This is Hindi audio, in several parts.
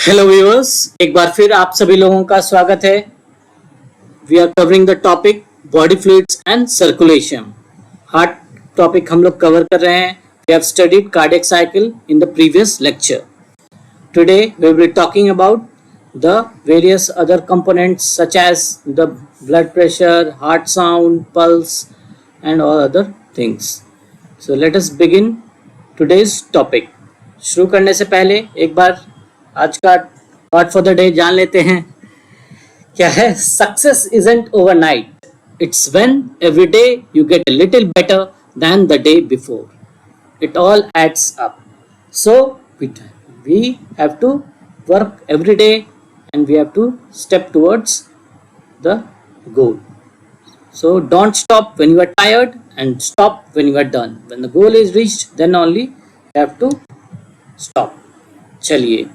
हेलो व्यूअर्स, एक बार फिर आप सभी लोगों का स्वागत है। We are covering the topic body fluids and circulation. Heart topic हम लोग कवर कर रहे हैं। We have studied cardiac cycle in the previous lecture. Today we will be talking about the various other components such as the blood pressure, heart sound, pulse and all other things. So let us begin today's topic. शुरू करने से पहले एक बार आज का थॉट फॉर द डे जान लेते हैं। क्या है? Success isn't overnight, it's when every day you get a little better than the day before. It all adds up. So we have to work every day and we have to step towards the goal. So don't stop when you are tired and stop when you are done. When the goal is reached, then only you have to stop. चलिए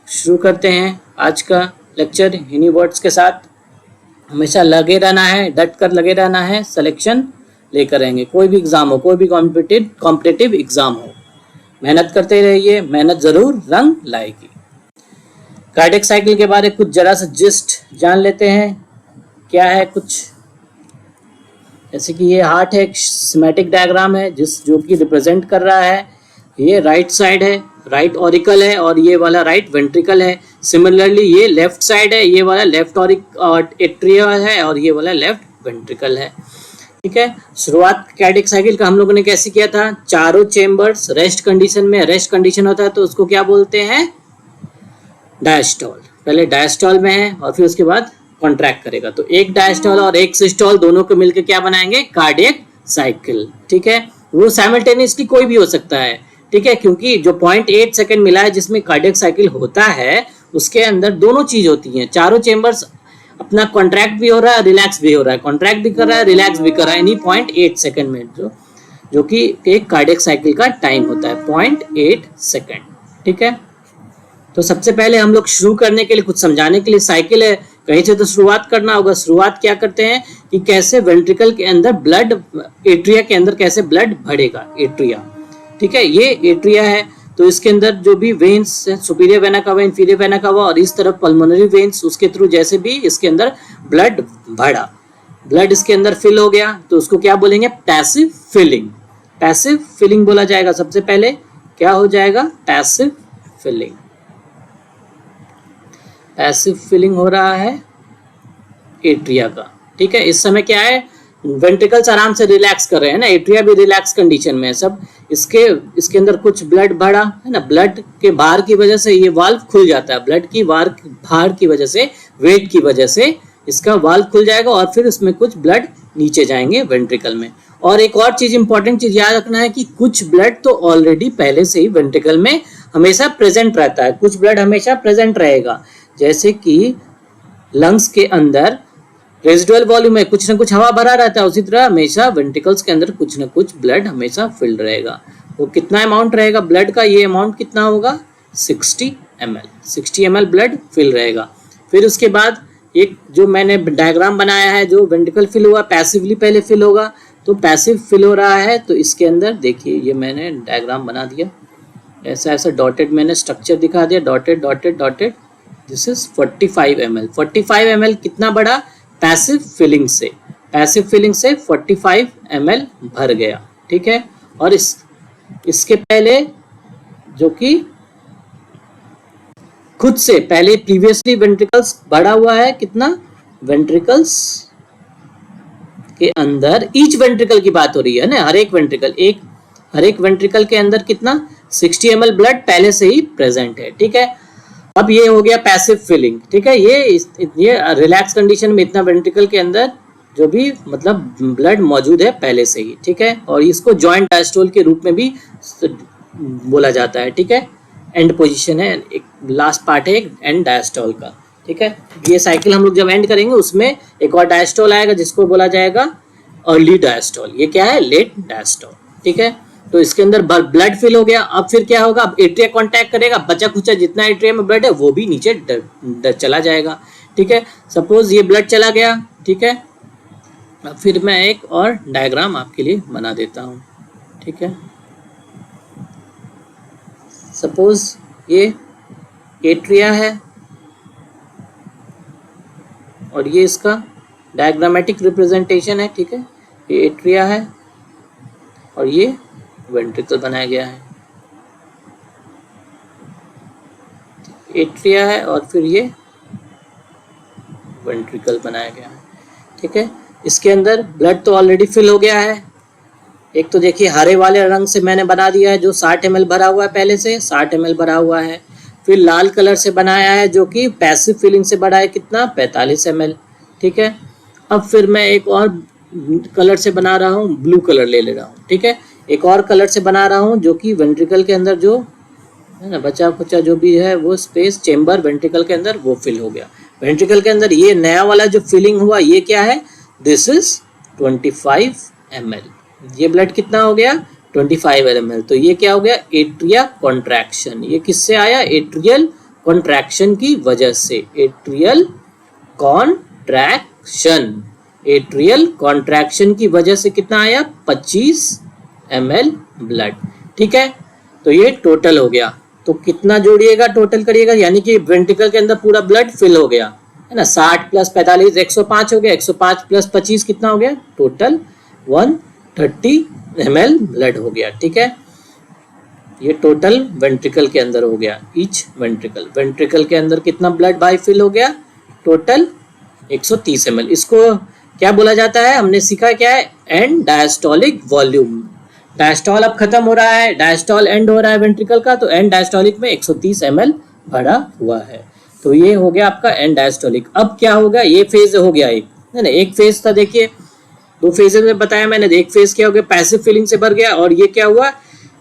शुरू करते हैं आज का लेक्चर इन्हीं वर्ड्स के साथ। हमेशा लगे रहना है, डट कर लगे रहना है, सिलेक्शन लेकर रहेंगे। कोई भी एग्जाम हो, कोई भी कॉम्पिटिटिव एग्जाम हो, मेहनत करते रहिए, मेहनत जरूर रंग लाएगी। कार्डियक साइकिल के बारे में कुछ जरा सा जिस्ट जान लेते हैं। क्या है कुछ जैसे कि ये हार्ट है, एक स्कीमेटिक डायग्राम है जो कि रिप्रेजेंट कर रहा है। ये राइट साइड है, राइट ऑरिकल है, और ये वाला राइट वेंट्रिकल है। सिमिलरली ये लेफ्ट साइड है, ये वाला लेफ्ट एट्रिया है, और ये वाला लेफ्ट वेंट्रिकल है। ठीक है। शुरुआत कार्डियक साइकिल का हम लोगों ने कैसे किया था? चारों चेम्बर्स रेस्ट कंडीशन में, रेस्ट कंडीशन होता है तो उसको क्या बोलते हैं? डायस्टॉल। पहले डायस्टॉल में है और फिर उसके बाद कॉन्ट्रैक्ट करेगा, तो एक डायस्टॉल और एक सिस्टॉल दोनों को मिलकर क्या बनाएंगे? Cardiac cycle. ठीक है। वो साइमल्टेनियसली कोई भी हो सकता है। ठीक है, क्योंकि जो 0.8 सेकंड मिला है जिसमें कार्डियक साइकिल होता है उसके अंदर दोनों चीज होती हैं। चारों चेम्बर्स अपना कॉन्ट्रैक्ट भी हो रहा है, रिलैक्स भी हो रहा है, कॉन्ट्रैक्ट भी कर रहा है, रिलैक्स भी कर रहा है, इन्हीं 0.8 सेकंड में, जो कि एक कार्डियक साइकिल का टाइम होता है 0.8 सेकंड। ठीक है। तो सबसे पहले हम लोग शुरू करने के लिए, कुछ समझाने के लिए, साइकिल है कहीं से तो शुरुआत करना होगा। शुरुआत क्या करते हैं कि कैसे वेंट्रिकल के अंदर ब्लड, एट्रिया के अंदर कैसे ब्लड बढ़ेगा। एट्रिया, ठीक है, ये एट्रिया है, तो इसके अंदर जो भी वेन्स है, superior vena cava, inferior vena cava, और इस तरफ पल्मोनरी वेन्स, उसके थ्रू जैसे भी इसके अंदर ब्लड बढ़ा, ब्लड इसके अंदर फिल हो गया, तो उसको क्या बोलेंगे? Passive filling. पैसिव फिलिंग बोला जाएगा। सबसे पहले क्या हो जाएगा? Passive filling. पैसिव फिलिंग हो रहा है एट्रिया का। ठीक है। इस समय क्या है? वेंट्रिकल्स आराम से रिलैक्स कर रहे हैं ना, एट्रिया भी रिलैक्स कंडीशन में है सब। इसके अंदर कुछ ब्लड बढ़ा है ना, ब्लड के भार की वजह से ये वाल्व खुल जाता है। ब्लड की भार की वजह से, वेट की वजह से इसका वाल्व खुल जाएगा और फिर उसमें कुछ ब्लड नीचे जाएंगे वेंट्रिकल में। और एक और चीज, इंपॉर्टेंट चीज याद रखना है कि कुछ ब्लड तो ऑलरेडी पहले से ही वेंट्रिकल में हमेशा प्रेजेंट रहता है। कुछ ब्लड हमेशा प्रेजेंट रहेगा, जैसे कि लंग्स के अंदर रेजिडुअल वॉल्यूम में कुछ ना कुछ हवा भरा रहता है, उसी तरह हमेशा वेंट्रिकल्स के अंदर कुछ ना कुछ ब्लड हमेशा फिल्ड रहेगा। वो कितना अमाउंट रहेगा ब्लड का? ये अमाउंट कितना होगा? 60 ml। 60 ml ब्लड फिल रहेगा। फिर उसके बाद एक जो मैंने डायग्राम बनाया है, जो वेंट्रिकल फिल हुआ पैसिवली पहले फिल होगा, तो पैसिव फिल हो रहा है, तो इसके अंदर देखिए ये मैंने डायग्राम बना दिया, ऐसा ऐसा डॉटेड मैंने स्ट्रक्चर दिखा दिया, dotted dotted dotted. This is 45 ml। 45 ml कितना बढ़ा? पैसिव फिलिंग से। पैसिव फिलिंग से 45 ml भर गया। ठीक है। और इसके पहले जो कि खुद से पहले प्रीवियसली वेंट्रिकल्स बढ़ा हुआ है, कितना? वेंट्रिकल्स के अंदर ईच वेंट्रिकल की बात हो रही है ना, हर एक वेंट्रिकल के अंदर कितना? 60 ml ब्लड पहले से ही प्रेजेंट है। ठीक है। अब ये हो गया पैसिव फिलिंग। ठीक है। ये रिलैक्स कंडीशन में इतना वेंट्रिकल के अंदर जो भी मतलब ब्लड मौजूद है पहले से ही। ठीक है। और इसको जॉइंट डायस्टोल के रूप में भी बोला जाता है। ठीक है। एंड पोजीशन है, एक लास्ट पार्ट है एक एंड डायस्टोल का। ठीक है। ये साइकिल हम लोग जब एंड करेंगे उसमें एक और डायस्टोल आएगा जिसको बोला जाएगा अर्ली डायस्टोल। ये क्या है? Late diastole. ठीक है। तो इसके अंदर ब्लड फिल हो गया। अब फिर क्या होगा? अब एट्रिया कांटेक्ट करेगा, बचा खुचा जितना एट्रिया में ब्लड है वो भी नीचे चला जाएगा। ठीक है। सपोज ये ब्लड चला गया। ठीक है। अब फिर मैं एक और डायग्राम आपके लिए बना देता हूँ। ठीक है। सपोज ये एट्रिया है और ये इसका डायग्रामेटिक रिप्रेजेंटेशन है, ठीक है। ये एट्रिया है और ये वेंट्रिकल बनाया गया है, एट्रिया है और फिर ये वेंट्रिकल बनाया गया है, ठीक है। इसके अंदर ब्लड तो ऑलरेडी फिल हो गया है। एक तो देखिए हरे वाले रंग से मैंने बना दिया है जो 60 ml भरा हुआ है, पहले से 60 ml भरा हुआ है। फिर लाल कलर से बनाया है जो कि पैसिव फिलिंग से बड़ा है, कितना 45 ml, ठीक है। अब फिर मैं एक और कलर से बना रहा हूँ, ब्लू कलर ले रहा हूँ, ठीक है। एक और कलर से बना रहा हूँ जो कि वेंट्रिकल के अंदर जो है ना बचा खुचा जो भी है वो स्पेस चेम्बर वेंट्रिकल के अंदर वो फिल हो गया। वेंट्रिकल के अंदर ये नया वाला जो फिलिंग हुआ ये क्या है, दिस इज 25 ml। ये ब्लड कितना हो गया 25 ml। तो ये क्या हो गया, एट्रिया कॉन्ट्रैक्शन। ये किससे आया, एट्रियल कॉन्ट्रैक्शन की वजह से, एट्रियल कॉन्ट्रैक्शन, एट्रियल कॉन्ट्रैक्शन की वजह से कितना आया 25 ml ब्लड, ठीक है। तो ये टोटल हो गया। तो कितना जोड़िएगा, टोटल करिएगा, यानी कि वेंट्रिकल के अंदर पूरा ब्लड फिल हो गया है ना। 60 + 45 105 हो गया, 105 + 25 कितना हो गया, टोटल 130 ml ब्लड हो गया, ठीक है। ये टोटल वेंट्रिकल के अंदर हो गया, ईच वेंट्रिकल, वेंट्रिकल के अंदर कितना ब्लड भाई फिल हो गया, टोटल 130 ml। इसको क्या बोला जाता है, हमने सीखा क्या है, एंड डायस्टोलिक वॉल्यूम। डायस्टॉल अब खत्म हो रहा है, डायस्टॉल एंड हो रहा है वेंट्रिकल का, तो एंड डायस्टोलिक में 130 ml भरा हुआ है। तो ये हो गया आपका एंड डायस्टोलिक। अब क्या होगा, ये फेज हो गया एक, है ना, एक फेज था, देखिए 2 फेजेस में बताया मैंने। एक फेज क्या हो गया, पैसिव फिलिंग से भर गया, और ये क्या हुआ,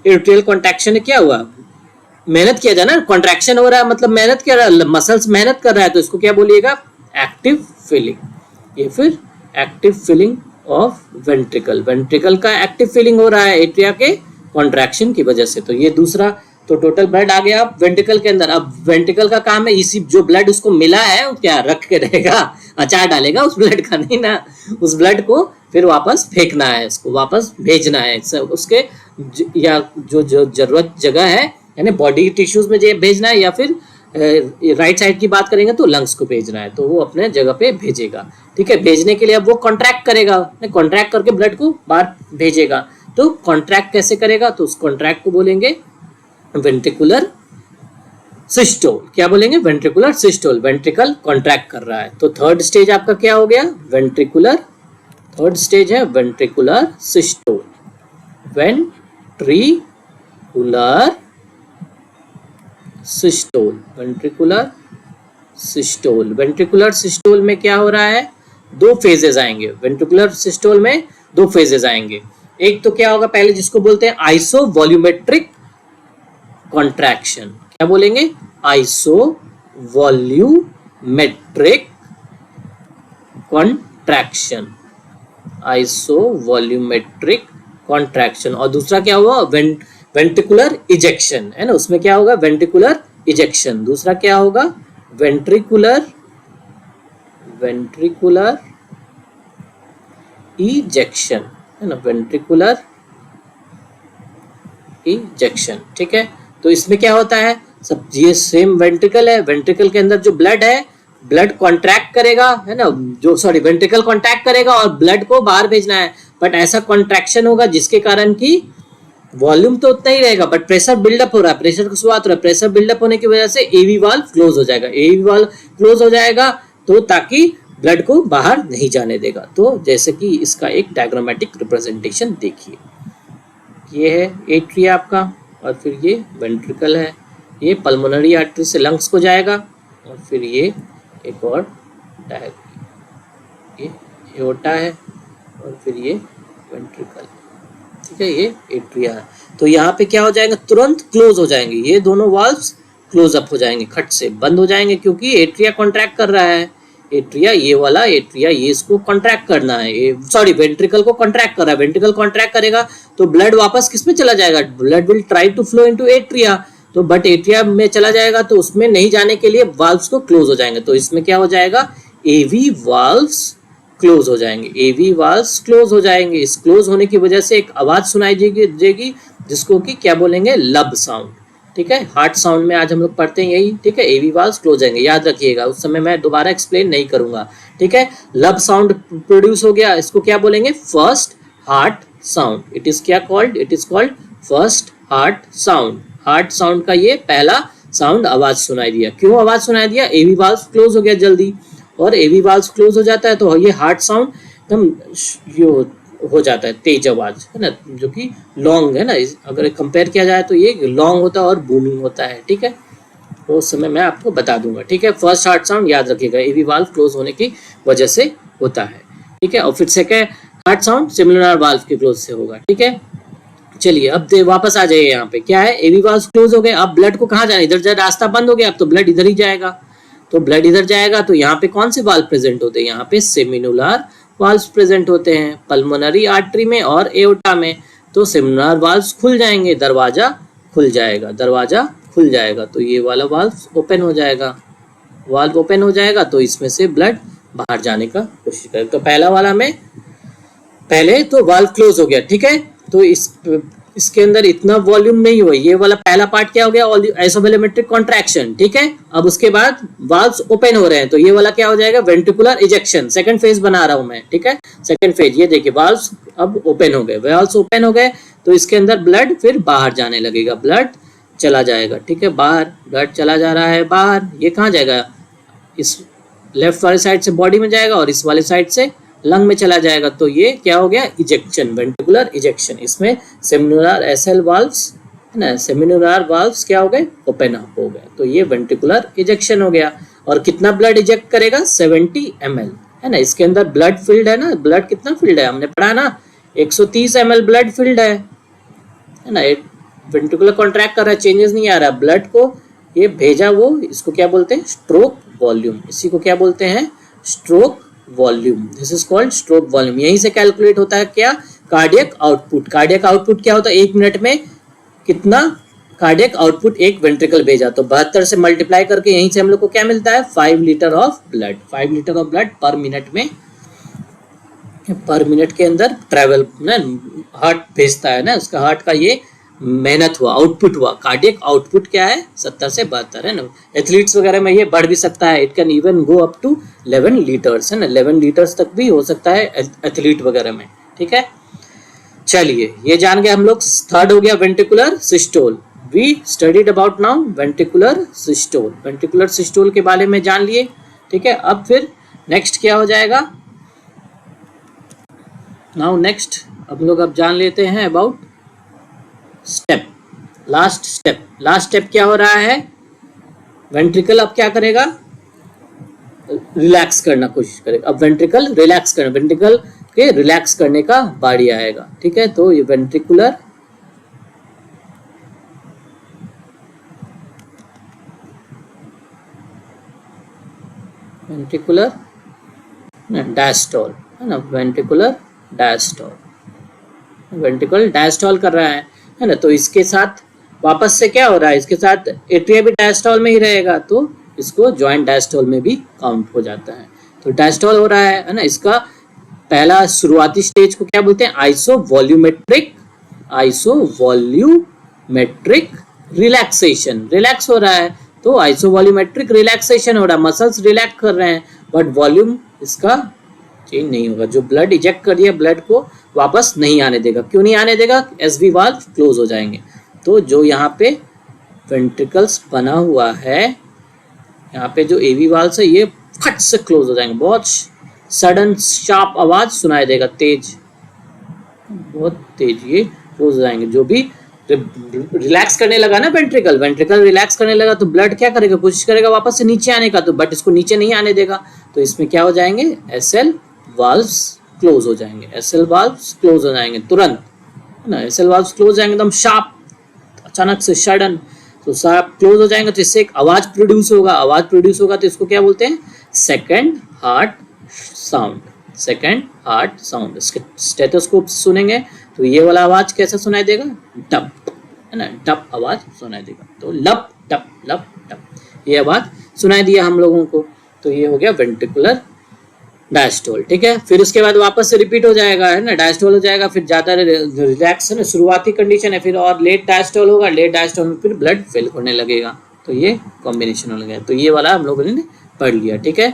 एट्रियल कॉन्ट्रैक्शन। क्या हुआ, मेहनत किया जाए ना, कॉन्ट्रैक्शन हो रहा है मतलब मेहनत कर रहा है, मसल्स मेहनत कर रहा है, तो इसको क्या बोलिएगा, एक्टिव फिलिंग। ये फिर active filling of ventricle, ventricle का एक्टिव फिलिंग हो रहा है एट्रिया के कॉन्ट्रैक्शन की वजह से। तो ये दूसरा, तो टोटल ब्लड आ गया अब वेंट्रिकल के अंदर। अब वेंट्रिकल का काम है, इसी जो ब्लड उसको मिला है वो क्या रख के रहेगा, अचार डालेगा उस ब्लड का, नहीं ना, उस ब्लड को फिर वापस फेंकना है, उसको वापस भेजना है उसके या जो जरूरत जगह है, यानी बॉडी टिश्यूज में भेजना है, या फिर राइट साइड की बात करेंगे तो लंग्स को भेजना है, तो वो अपने जगह पे भेजेगा, ठीक है। भेजने के लिए अब वो कॉन्ट्रैक्ट करेगा, कॉन्ट्रैक्ट करके ब्लड को बाहर भेजेगा। तो कॉन्ट्रैक्ट कैसे करेगा, तो उस कॉन्ट्रैक्ट को बोलेंगे वेंट्रिकुलर सिस्टोल। क्या बोलेंगे, वेंट्रिकुलर सिस्टोल, वेंट्रिकल कॉन्ट्रैक्ट कर रहा है। तो थर्ड स्टेज आपका क्या हो गया, वेंट्रिकुलर, थर्ड स्टेज है ventricular systole, ventricular systole, ventricular systole. Ventricular systole में क्या हो रहा है, 2 फेजेस आएंगे, वेंट्रिकुलर सिस्टोल में 2 फेजेस आएंगे। एक तो क्या होगा, पहले जिसको बोलते हैं आइसो वॉल्यूमेट्रिक कॉन्ट्रैक्शन। क्या बोलेंगे, iso volumetric contraction, iso volumetric contraction. और दूसरा क्या हुआ, वेंट्रिकुलर इजेक्शन, है ना, उसमें क्या होगा, वेंट्रिकुलर इजेक्शन। दूसरा क्या होगा, वेंट्रिकुलर इजेक्शन, है ना, वेंट्रिकुलर इजेक्शन, ठीक है। तो इसमें क्या होता है, सब ये सेम वेंट्रिकल है, वेंट्रिकल के अंदर जो ब्लड है, ब्लड कॉन्ट्रैक्ट करेगा, है ना, जो सॉरी वेंट्रिकल कॉन्ट्रैक्ट करेगा और ब्लड को बाहर भेजना है, बट ऐसा कॉन्ट्रैक्शन होगा जिसके कारण की वॉल्यूम तो उतना ही रहेगा, बट प्रेशर बिल्डअप हो रहा है, प्रेशर की शुरुआत हो रहा है, प्रेशर बिल्डअप होने की वजह से एवी वाल्व क्लोज हो जाएगा, एवी वाल्व क्लोज हो जाएगा, तो ताकि ब्लड को बाहर नहीं जाने देगा। तो जैसे कि इसका एक डायग्रामेटिक रिप्रेजेंटेशन देखिए, ये है एट्रिया आपका, और फिर ये वेंट्रिकल है, ये पल्मोनरी आर्टरी से लंग्स को जाएगा, और फिर ये एक और ये एओर्टा है, और फिर ये वेंट्रिकल, ठीक है, ये एट्रिया है। तो यहाँ पे क्या हो जाएगा, तुरंत क्लोज हो जाएंगे, ये दोनों वाल्व्स क्लोज अप हो जाएंगे, खट से बंद हो जाएंगे, क्योंकि एट्रिया कॉन्ट्रैक्ट कर रहा है, एट्रिया ये वाला एट्रिया, ये इसको कॉन्ट्रैक्ट करना है, सॉरी वेंट्रिकल को कॉन्ट्रैक्ट कर रहा है, वेंट्रिकल कॉन्ट्रैक्ट करेगा तो ब्लड वापस किस में चला जाएगा, blood will try to flow into atria, तो बट एट्रिया में चला जाएगा, तो उसमें नहीं जाने के लिए वाल्व्स को क्लोज हो जाएंगे। तो इसमें क्या हो जाएगा, एवी वाल्व्स क्लोज हो जाएंगे, एवी वाल्व्स क्लोज हो जाएंगे। इस क्लोज होने की वजह से एक आवाज सुनाई देगी, जिसको कि क्या बोलेंगे, लब साउंड, ठीक है। हार्ट साउंड में आज हम लोग पढ़ते हैं यही, ठीक है। एवी वाल्व्स क्लोज होंगे, याद रखिएगा, उस समय मैं दोबारा एक्सप्लेन नहीं करूंगा, ठीक है। लब साउंड प्रोड्यूस हो गया, इसको क्या बोलेंगे, first heart sound. It is क्या called, it is called first heart sound. Heart sound का ये पहला साउंड आवाज सुनाई दिया। क्यों आवाज सुनाई दिया, एवी वाल्व क्लोज हो गया जल्दी, और एवी वाल्व क्लोज हो जाता है तो ये हार्ट साउंड एकदम हो जाता है, तेज आवाज है ना, जो कि लॉन्ग है ना। अगर कंपेयर किया जाए तो ये लॉन्ग होता है और बूमिंग होता है, ठीक है। तो उस समय मैं आपको बता दूंगा, ठीक है। फर्स्ट हार्ट साउंड याद रखिएगा, एवी वाल्व क्लोज होने की वजह से होता है, ठीक है। और फिर सेकंड हार्ट साउंड सेमिनोलर वाल्व के क्लोज से होगा, ठीक है। चलिए अब वापस आ जाइए, यहाँ पे क्या है, एवी वाल्व क्लोज हो गए। अब ब्लड को कहाँ जाना, इधर जा, रास्ता बंद हो गया, अब तो ब्लड इधर ही जाएगा। तो ब्लड इधर जाएगा तो यहाँ पे कौन से वाल्व प्रेजेंट होते हैं, यहाँ पे सेमिनोलर वाल्व्स प्रेजेंट होते हैं, पल्मोनरी आर्टरी में और एओर्टा में। तो सेमिनोलर वाल्व्स खुल जाएंगे, दरवाजा खुल जाएगा, दरवाजा खुल जाएगा, तो ये वाला वाल्व ओपन हो जाएगा। वाल्व ओपन हो जाएगा तो इसमें से ब्लड बाहर जाने का कोशिश करेगा। तो पहला वाला में पहले तो वाल्व क्लोज हो गया, ठीक है। तो इसके अंदर इतना वॉल्यूम नहीं हुआ, ये वाला पहला पार्ट क्या हो गया, आइसोवोल्यूमेट्रिक कॉन्ट्रैक्शन, ठीक है। अब उसके बाद वाल्व्स ओपन हो रहे हैं तो ये वाला क्या हो जाएगा, वेंट्रिकुलर इजेक्शन। सेकंड फेज बना रहा हूं मैं, ठीक है। सेकंड फेज, ये देखिए वाल्व्स अब ओपन हो गए, वाल्व्स ओपन हो गए तो इसके अंदर ब्लड फिर बाहर जाने लगेगा, ब्लड चला जाएगा, ठीक है। बाहर ब्लड चला जा रहा है बाहर, ये कहाँ जाएगा, इस लेफ्ट वाले साइड से बॉडी में जाएगा और इस वाले साइड से लंग में चला जाएगा। तो ये क्या हो गया, इजेक्शन, वेंट्रिकुलर इजेक्शन। इसमें सेमिनोलर एसएल वाल्व्स है ना, सेमिनोलर वाल्व्स क्या हो गए, ओपन अप हो गए, तो ये वेंट्रिकुलर इजेक्शन हो गया। और कितना ब्लड इजेक्ट करेगा, 70 ml है ना। इसके अंदर ब्लड फील्ड है ना, ब्लड कितना फील्ड है, हमने पढ़ा ना, 130 ml ब्लड फील्ड है ना। वेंट्रिकुलर कॉन्ट्रैक्ट कर रहा है, चेंजेस नहीं आ रहा, ब्लड को ये भेजा, वो इसको क्या बोलते हैं, स्ट्रोक वॉल्यूम। इसी को क्या बोलते हैं, stroke volume. This is called stroke volume. यहीं से कैलकुलेट होता है क्या, कार्डियक आउटपुट। कार्डियक आउटपुट क्या होता है, 1 मिनट में कितना कार्डियक आउटपुट एक वेंट्रिकल भेजा, तो 72 से मल्टीप्लाई करके यहीं से हम लोग को क्या मिलता है, 5 litre of blood. 5 litre of blood पर मिनट में, पर मिनट के अंदर ट्रेवल ना, हार्ट भेजता है ना, उसका हार्ट का ये मेहनत हुआ, आउटपुट हुआ। कार्डियक आउटपुट क्या है, 70 से 72 है ना। एथलीट्स वगैरह में ये बढ़ भी सकता है, it can even go up to 11 litres है ना, 11 लीटर्स तक भी हो सकता है एथलीट वगैरह में, ठीक है। चलिए ये जान गए हम लोग। थर्ड हो गया ventricular systole. We studied about now ventricular systole. Ventricular systole के बारे में जान लिए, ठीक है। अब फिर नेक्स्ट क्या हो जाएगा, नाउ नेक्स्ट अब लोग अब जान लेते हैं about step, last step. Last step क्या हो रहा है, वेंट्रिकल अब क्या करेगा, रिलैक्स करना कोशिश करेगा। अब वेंट्रिकल रिलैक्स करना, वेंट्रिकल के रिलैक्स करने का बारी आएगा, ठीक है। तो ये वेंट्रिकुलर डायस्टोल है ना, वेंट्रिकुलर डायस्टोल, वेंट्रिकल डायस्टोल कर रहा है ना। तो इसके साथ वापस से क्या हो रहा है, इसके साथ एट्रिया भी डायस्टोल में ही रहेगा, तो इसको जॉइंट डायस्टोल में भी काउंट हो जाता है। तो डायस्टोल हो रहा है ना। इसका पहला शुरुआती स्टेज को क्या बोलते हैं, आइसोवॉल्यूमेट्रिक, आइसोवॉल्यूमेट्रिक रिलैक्सेशन। रिलैक्स हो रहा है तो आइसोवॉल्यूमेट्रिक रिलैक्सेशन हो रहा है, मसल्स रिलैक्स कर रहे हैं, बट वॉल्यूम इसका चेंज नहीं होगा। जो ब्लड इजेक्ट कर दिया, ब्लड को वापस नहीं आने देगा। क्यों नहीं आने देगा, एसवी वाल्व क्लोज हो जाएंगे। तो जो यहाँ पे वेंट्रिकल्स बना हुआ है, यहाँ पे जो एवी वाल्व है, ये फट से क्लोज हो जाएंगे। बहुत सडन शार्प आवाज सुनाई देगा, तेज, बहुत तेज, ये क्लोज हो जाएंगे। जो भी रिलैक्स करने लगा ना वेंट्रिकल, वेंट्रिकल रिलैक्स करने लगा तो ब्लड क्या करेगा, कोशिश करेगा वापस से नीचे आने का, तो बट इसको नीचे नहीं आने देगा। तो इसमें क्या हो जाएंगे, एसएल वाल्व्स क्लोज हो जाएंगे, एसएल वाल्व्स क्लोज हो जाएंगे तुरंत है ना। एसएल वाल्व्स क्लोज हो जाएंगे एकदम शार्प, अचानक से सडन, तो शार्प क्लोज हो जाएंगे। तो इससे एक आवाज प्रोड्यूस होगा, आवाज प्रोड्यूस होगा तो इसको क्या बोलते हैं, second heart sound, second heart sound. Stethoscope से सुनेंगे तो ये वाला आवाज कैसा सुनाई देगा, डब है ना, डब आवाज सुनाई देगा। तो लब डब, लब डब, ये आवाज सुनाई दिया हम लोगों को। तो ये हो गया वेंट्रिकुलर डायस्टोल, ठीक है। फिर उसके बाद वापस से रिपीट हो जाएगा, है ना, डायस्टोल हो जाएगा, फिर ज्यादा रिलैक्स है ना, शुरुआती कंडीशन है, फिर और लेट डायस्टोल होगा, लेट डायस्टोल में फिर ब्लड फेल होने लगेगा। तो ये कॉम्बिनेशन हो गया। तो ये वाला हम लोगों ने पढ़ लिया, ठीक है।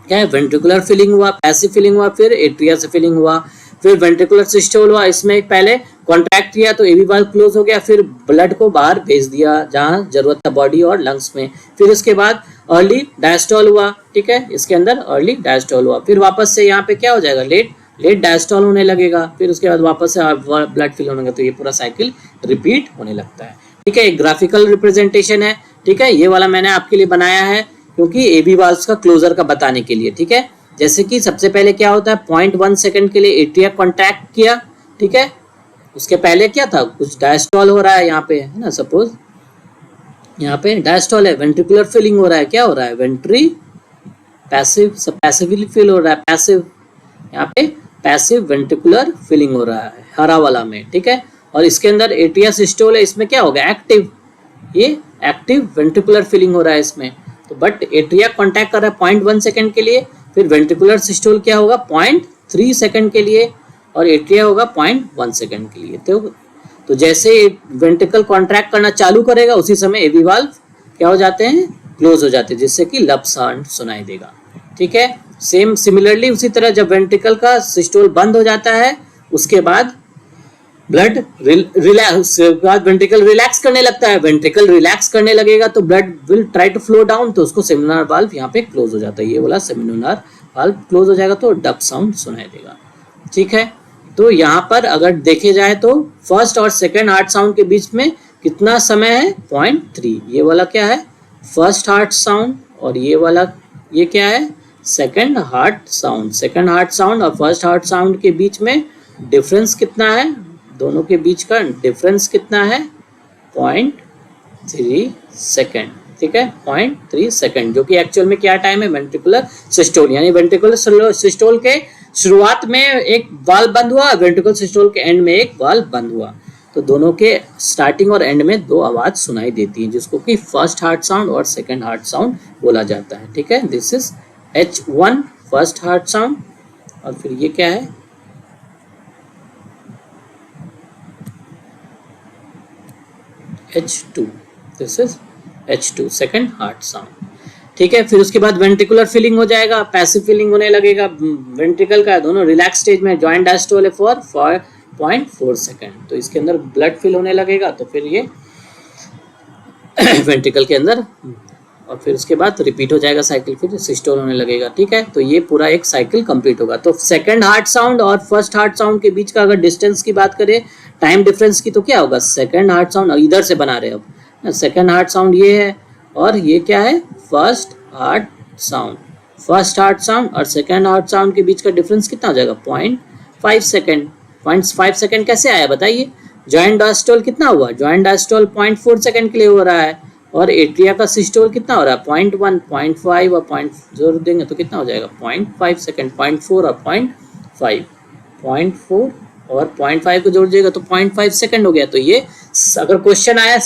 क्या है, वेंट्रिकुलर फिलिंग हुआ, पैसिव फिलिंग हुआ, फिर एट्रिया से फिलिंग हुआ, फिर वेंट्रिकुलर सिस्टोल हुआ। इसमें पहले कॉन्ट्रैक्ट किया तो एवी वाल्व क्लोज हो गया, फिर ब्लड को बाहर भेज दिया जहां जरूरत था, बॉडी और लंग्स में। फिर उसके बाद अर्ली डायस्टोल हुआ, ठीक है, इसके अंदर अर्ली डायस्टोल हुआ। फिर वापस से यहाँ पे क्या हो जाएगा, लेट डायस्टोल होने लगेगा। फिर उसके बाद वापस से ब्लड फिल होने लगेगा। तो ये पूरा साइकिल रिपीट होने लगता है, ठीक है। एक ग्राफिकल रिप्रेजेंटेशन है, ठीक है। ये वाला मैंने आपके लिए बनाया है क्योंकि एबी वाल्व्स का क्लोजर का बताने के लिए, ठीक है। जैसे कि सबसे पहले क्या होता है, 0.1 सेकंड के लिए एट्रिया कॉन्ट्रैक्ट किया, ठीक है। उसके पहले क्या था, कुछ डायस्टोल हो रहा है यहाँ पे, है ना, सपोज यहाँ पे डायस्टोल है, वेंट्रिकुलर फिलिंग हो रहा है, क्या हो रहा है, वेंट्री पैसिव, पैसिवली फिल हो रहा है, पैसिव, यहाँ पे पैसिव वेंट्रिकुलर फिलिंग हो रहा है हरा वाला में, ठीक है। और इसके अंदर एट्रिया सिस्टोल है, इसमें क्या होगा, एक्टिव, ये एक्टिव वेंट्रिकुलर फिलिंग हो रहा है इसमें। तो बट एट्रिया कॉन्टैक्ट कर रहा है 0.1 सेकंड के लिए, फिर वेंट्रिकुलर सिस्टोल क्या होगा 0.3 सेकंड के लिए, और एट्रिया होगा 0.1 सेकंड के लिए। तो जैसे वेंट्रिकल कॉन्ट्रैक्ट करना चालू करेगा उसी समय एवी वाल्व क्या हो जाते हैं, क्लोज हो जाते हैं, जिससे कि लब साउंड सुनाई देगा, ठीक है। सेम सिमिलरली उसी तरह जब वेंट्रिकल का सिस्टोल बंद हो जाता है उसके बाद ब्लड रिलैक्स, वेंट्रिकल रिलैक्स करने लगता है, वेंट्रिकल रिलैक्स करने लगेगा तो blood will try to flow down, तो उसको सेमिनोलर वाल्व यहाँ पे क्लोज हो जाता है, ये वाला सेमिनोलर वाल्व क्लोज हो जाएगा तो डब साउंड सुनाई देगा, ठीक है। तो यहाँ पर अगर देखे जाए तो फर्स्ट और सेकेंड हार्ट साउंड के बीच में कितना समय है, 0.3। ये वाला क्या है, फर्स्ट हार्ट साउंड, और ये वाला ये क्या है, second heart sound. Second heart sound और फर्स्ट हार्ट साउंड के बीच में डिफरेंस कितना है, दोनों के बीच का डिफरेंस कितना है, 0.3 सेकेंड, ठीक है, 0.3 सेकेंड, जो कि एक्चुअल में क्या टाइम है, वेंट्रिकुलर सिस्टोल, यानी वेंट्रिकुलर सिस्टोल के शुरुआत में एक वाल्व बंद हुआ, वेंट्रिकुलर सिस्टोल के एंड में एक वाल्व बंद हुआ, तो दोनों के स्टार्टिंग और एंड में दो आवाज सुनाई देती है, जिसको कि फर्स्ट हार्ट साउंड और सेकेंड हार्ट साउंड बोला जाता है, ठीक है। This is H1 first heart sound, और फिर ये क्या है, H2, this is H2 second heart sound, ठीक है। फिर उसके बाद वेंट्रिकुलर फिलिंग हो जाएगा, पैसिव फिलिंग होने लगेगा, वेंट्रिकल का दोनों रिलैक्स स्टेज में, जॉइंट डायस्टोल है फॉर 5.4 सेकेंड, तो इसके अंदर ब्लड फिल होने लगेगा, तो फिर ये वेंट्रिकल के अंदर, और फिर उसके बाद रिपीट हो जाएगा साइकिल, फिर सिस्टोल होने लगेगा, ठीक है। तो ये पूरा एक साइकिल कंप्लीट होगा। तो सेकंड हार्ट साउंड और फर्स्ट हार्ट साउंड के बीच का अगर डिस्टेंस की बात करें, टाइम डिफरेंस की, तो क्या होगा, सेकंड हार्ट साउंड इधर से बना रहे अब, सेकंड हार्ट साउंड ये है, और ये क्या है, first heart sound. First heart sound और सेकंड हार्ट साउंड के बीच का डिफरेंस कितना हो जाएगा, 0.5 सेकंड। 0.5 सेकंड कैसे आया बताइए, जॉइंट डायस्टोल कितना हुआ, जॉइंट डायस्टोल 0.4 सेकंड के लिए हो रहा है, और एट्रिया का सिस्टोल कितना हो रहा है, 0.1, 0.5 और 0. जोड़ देंगे तो कितना हो जाएगा, 0.5 सेकंड, 0.4 और 0.5, 0.4 और 0.5 को जोड़ दिएगा तो 0.5 सेकंड हो गया। तो ये अगर क्वेश्चन आया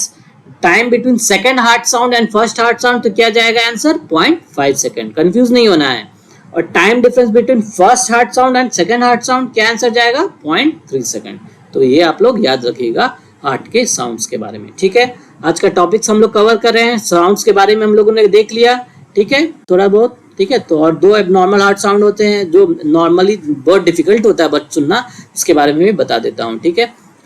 time between second heart sound and first heart sound, तो क्या जाएगा आंसर, 0.5 सेकंड, कंफ्यूज नहीं होना है। और time difference between first heart sound and second heart sound, क्या आंसर जाएगा, 0.3 सेकंड। तो ये आप लोग याद रखिएगा हार्ट के साउंड्स के बारे में, ठीक है। आज का टॉपिक्स हम लोग कवर कर रहे हैं, साउंड्स के बारे में हम लोगों ने देख लिया, ठीक है, थोड़ा बहुत, ठीक है। तो और दो एबनॉर्मल हार्ट साउंड होते हैं जो नॉर्मली बहुत डिफिकल्ट होता है बट सुनना, इसके बारे में भी बता देता हूँ, ठीक है।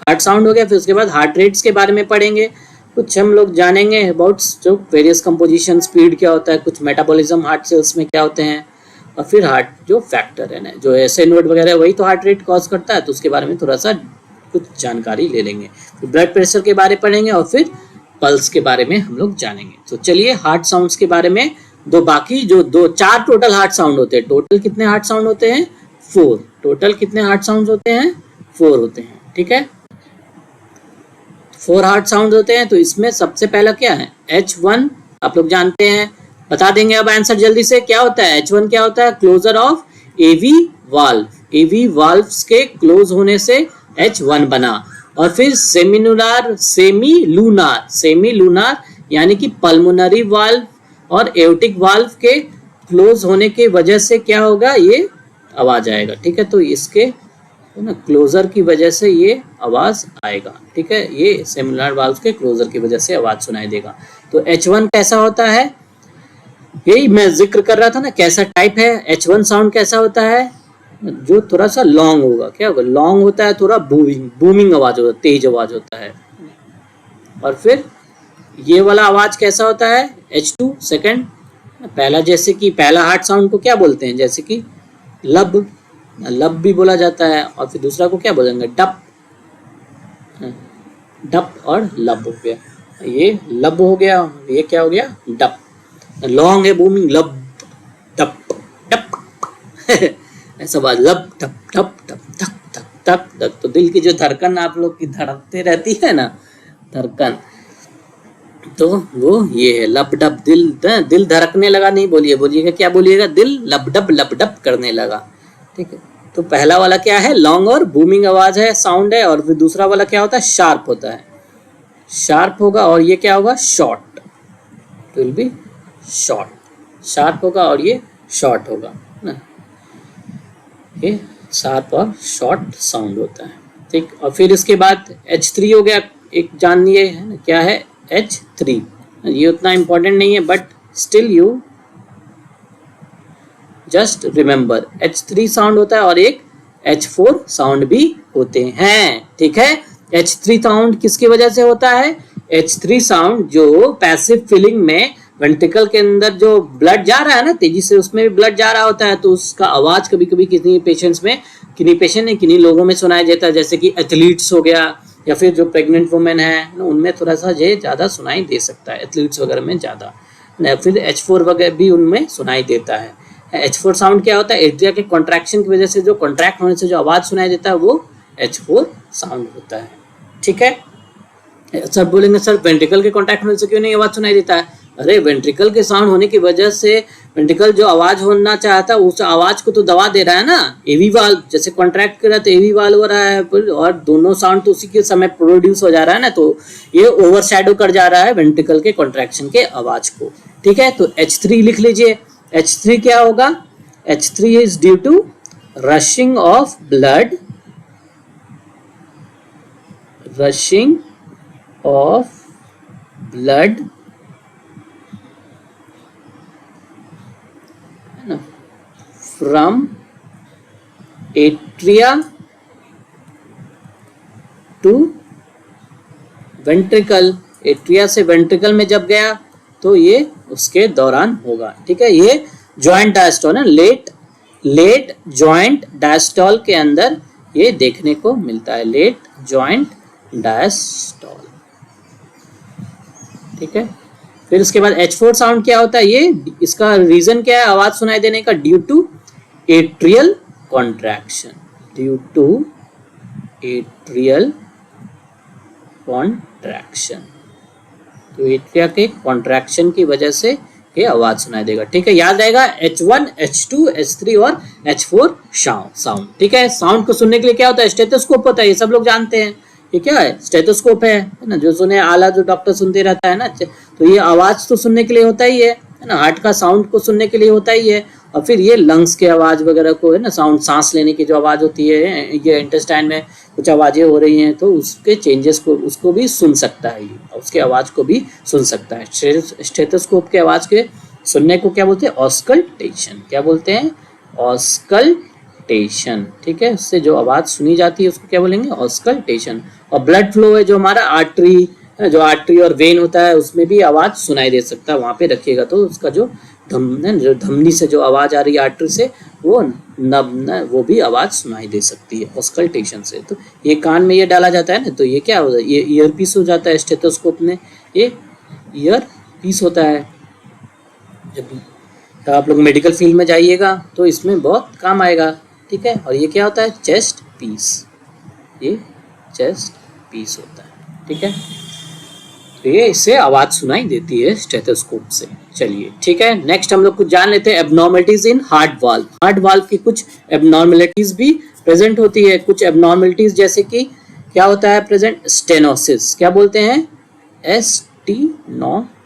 हार्ट साउंड हो गया, फिर उसके बाद हार्ट रेट्स के बारे में पढ़ेंगे, कुछ हम लोग जानेंगे अबाउट जो वेरियस कंपोजिशन, स्पीड क्या होता है, कुछ मेटाबॉलिज्म हार्ट सेल्स में क्या होते हैं, और फिर हार्ट जो फैक्टर है ना, जो ऐसे नोट वगैरह वही तो हार्ट रेट कॉज करता है, तो उसके बारे में थोड़ा सा कुछ जानकारी ले लेंगे। फिर ब्लड प्रेशर के बारे में पढ़ेंगे, और फिर पल्स के बारे में हम लोग जानेंगे। तो चलिए हार्ट साउंड्स के बारे में, बाकी जो चार टोटल हार्ट साउंड होते हैं, टोटल कितने हार्ट साउंड होते हैं, 4, टोटल कितने हार्ट साउंड होते हैं, 4 होते हैं, ठीक है, 4 हार्ट साउंड होते हैं। तो इसमें सबसे पहला क्या है, H1 आप लोग जानते हैं, बता देंगे अब आंसर जल्दी से, क्या होता है H1, क्या होता है, closure of AV valve, AV valves के क्लोज होने से H1 बना। और फिर सेमी लूनार यानी कि पल्मोनरी वाल्व और एओर्टिक वाल्व के क्लोज होने की वजह से क्या होगा, ये आवाज आएगा। ठीक है, तो इसके है ना क्लोजर की वजह से ये आवाज आएगा। ठीक है, ये सेमिनल वाल्व के क्लोजर की वजह से आवाज सुनाई देगा। तो H1 कैसा होता है, यही मैं जिक्र कर रहा था ना, कैसा टाइप है। H1 साउंड कैसा होता है, जो थोड़ा सा लॉन्ग होगा। क्या होगा, लॉन्ग होता है, थोड़ा बूमिंग आवाज होता है, तेज आवाज होता है। और फिर ये वाला आवाज कैसा होता है, H2 सेकंड। पहला जैसे कि पहला हार्ट साउंड को क्या बोलते हैं, जैसे कि लब, लब भी बोला जाता है। और फिर दूसरा को क्या बोलेंगे, डप, डप और लब हो गया। ये लब हो गया, ये क्या हो गया, डप। लॉन्ग है, बूमिंग, लब डप डप ऐसा बात, लब डप डप डप धक धक धक धक। तो दिल की जो धड़कन आप लोग की धड़कते रहती है ना, धड़कन, तो वो ये है लब डप। दिल धड़कने लगा नहीं बोलिए, बोलिएगा क्या बोलिएगा, दिल लब डप करने लगा। ठीक है, तो पहला वाला क्या है, लॉन्ग और बूमिंग आवाज है, साउंड है। और फिर दूसरा वाला क्या होता है, शार्प होता है, शार्प होगा। और ये क्या होगा, short, it will be short, sharp होगा और ये शॉर्ट होगा ना। ये शार्प और शॉर्ट साउंड होता है। ठीक, और फिर इसके बाद H3 हो गया, एक जानिए है ना, क्या है H3। ये उतना इंपॉर्टेंट नहीं है, but still you just remember, H3 sound होता है और एक H4 साउंड भी होते हैं। ठीक है, H3 साउंड किसकी वजह से होता है, H3 साउंड जो पैसिव फीलिंग में वेंट्रिकल के अंदर जो ब्लड जा रहा है ना तेजी से, उसमें भी ब्लड जा रहा होता है, तो उसका आवाज कभी कभी किन्हीं पेशेंट्स में, किन्हीं लोगों में सुनाई देता है, जैसे कि एथलीट्स हो गया, या फिर जो प्रेग्नेंट वुमेन है उनमें थोड़ा सा ये ज़्यादा सुनाई दे सकता है, एथलीट्स वगैरह में ज़्यादा, फिर H4 वगैरह भी उनमें सुनाई देता है। H4 साउंड क्या होता है, एट्रिया के कॉन्ट्रैक्शन की वजह से, जो कॉन्ट्रैक्ट होने से जो आवाज सुनाई देता है वो H4 साउंड होता है। ठीक है, सर बोलेंगे सर वेंट्रिकल के कॉन्ट्रैक्ट होने से क्यों नहीं आवाज सुनाई देता है। अरे वेंट्रिकल के साउंड होने की वजह से वेंट्रिकल जो आवाज होना चाहता है उस आवाज को तो दबा दे रहा है ना, एवी वाल्व जैसे कॉन्ट्रैक्ट कर रहा है तो एवी वाल्व हो रहा है, और दोनों साउंड तो उसी के समय प्रोड्यूस हो जा रहा है ना, तो ये ओवरशैडो कर जा रहा है वेंट्रिकल के कॉन्ट्रैक्शन के आवाज को। ठीक है, तो H3 लिख लीजिए। H3 क्या होगा, H3 is due to rushing of blood, rushing of blood from atria to ventricle, atria से वेंट्रिकल में जब गया तो ये उसके दौरान होगा। ठीक है, ये जॉइंट डायस्टोल है, लेट जॉइंट डायस्टोल के अंदर ये देखने को मिलता है, लेट जॉइंट डायस्टोल। ठीक है, फिर उसके बाद H4 साउंड क्या होता है, ये इसका रीजन क्या है आवाज सुनाई देने का, due to atrial contraction, due to atrial contraction. तो एट्रिया के कॉन्ट्रैक्शन की वजह से ये आवाज सुनाई देगा। ठीक है, याद रहेगा H1, H2, H3 और H4 साउंड। ठीक है, साउंड को सुनने के लिए क्या होता है, स्टेथोस्कोप होता है, ये सब लोग जानते हैं। ये क्या है, स्टेथोस्कोप है ना, जो सुने आला जो डॉक्टर सुनते रहता है ना, तो ये आवाज तो सुनने के लिए होता ही है ना, हार्ट का साउंड को सुनने के लिए होता ही है। और फिर ये लंग्स के आवाज वगैरह को है ना, साउंड सांस लेने की जो आवाज होती है, ये इंटेस्टाइन में कुछ आवाजें हो रही हैं तो उसके चेंजेस को उसको भी सुन सकता है, ये उसके आवाज को भी सुन सकता है। स्टेथोस्कोप के आवाज के सुनने को क्या बोलते हैं, ऑस्कल्टेशन। क्या बोलते हैं, ऑस्कल्टेशन। ठीक है, उससे जो आवाज सुनी जाती है उसको क्या बोलेंगे, ऑस्कल्टेशन। और ब्लड फ्लो है जो हमारा आर्टरी, जो आर्टरी और वेन होता है उसमें भी आवाज सुनाई दे सकता है, वहां पे रखिएगा तो उसका जो धमनी से जो आवाज आ रही है आर्टरी से, वो भी आवाज सुनाई दे सकती है ऑस्कल्टेशन से। तो ये कान में ये डाला जाता है ना, तो ये क्या होता है, ये ईयर पीस हो जाता है स्टेथोस्कोप में, ये ईयर पीस होता है। जब आप लोग मेडिकल फील्ड में जाइएगा तो इसमें बहुत काम आएगा। ठीक है, और ये क्या होता है, चेस्ट पीस, ये चेस्ट पीस होता है। ठीक है, तो ये इससे आवाज सुनाई देती है स्टेथोस्कोप से। चलिए ठीक है, नेक्स्ट हम लोग कुछ जान लेते हैं abnormalities in heart valve. Heart valve की कुछ एब्नॉर्मलिटीज भी प्रेजेंट होती है। कुछ एब्नॉर्मलिटीज जैसे कि क्या होता है प्रेजेंट, स्टेनोसिस। क्या बोलते हैं, स्टेनोसिस,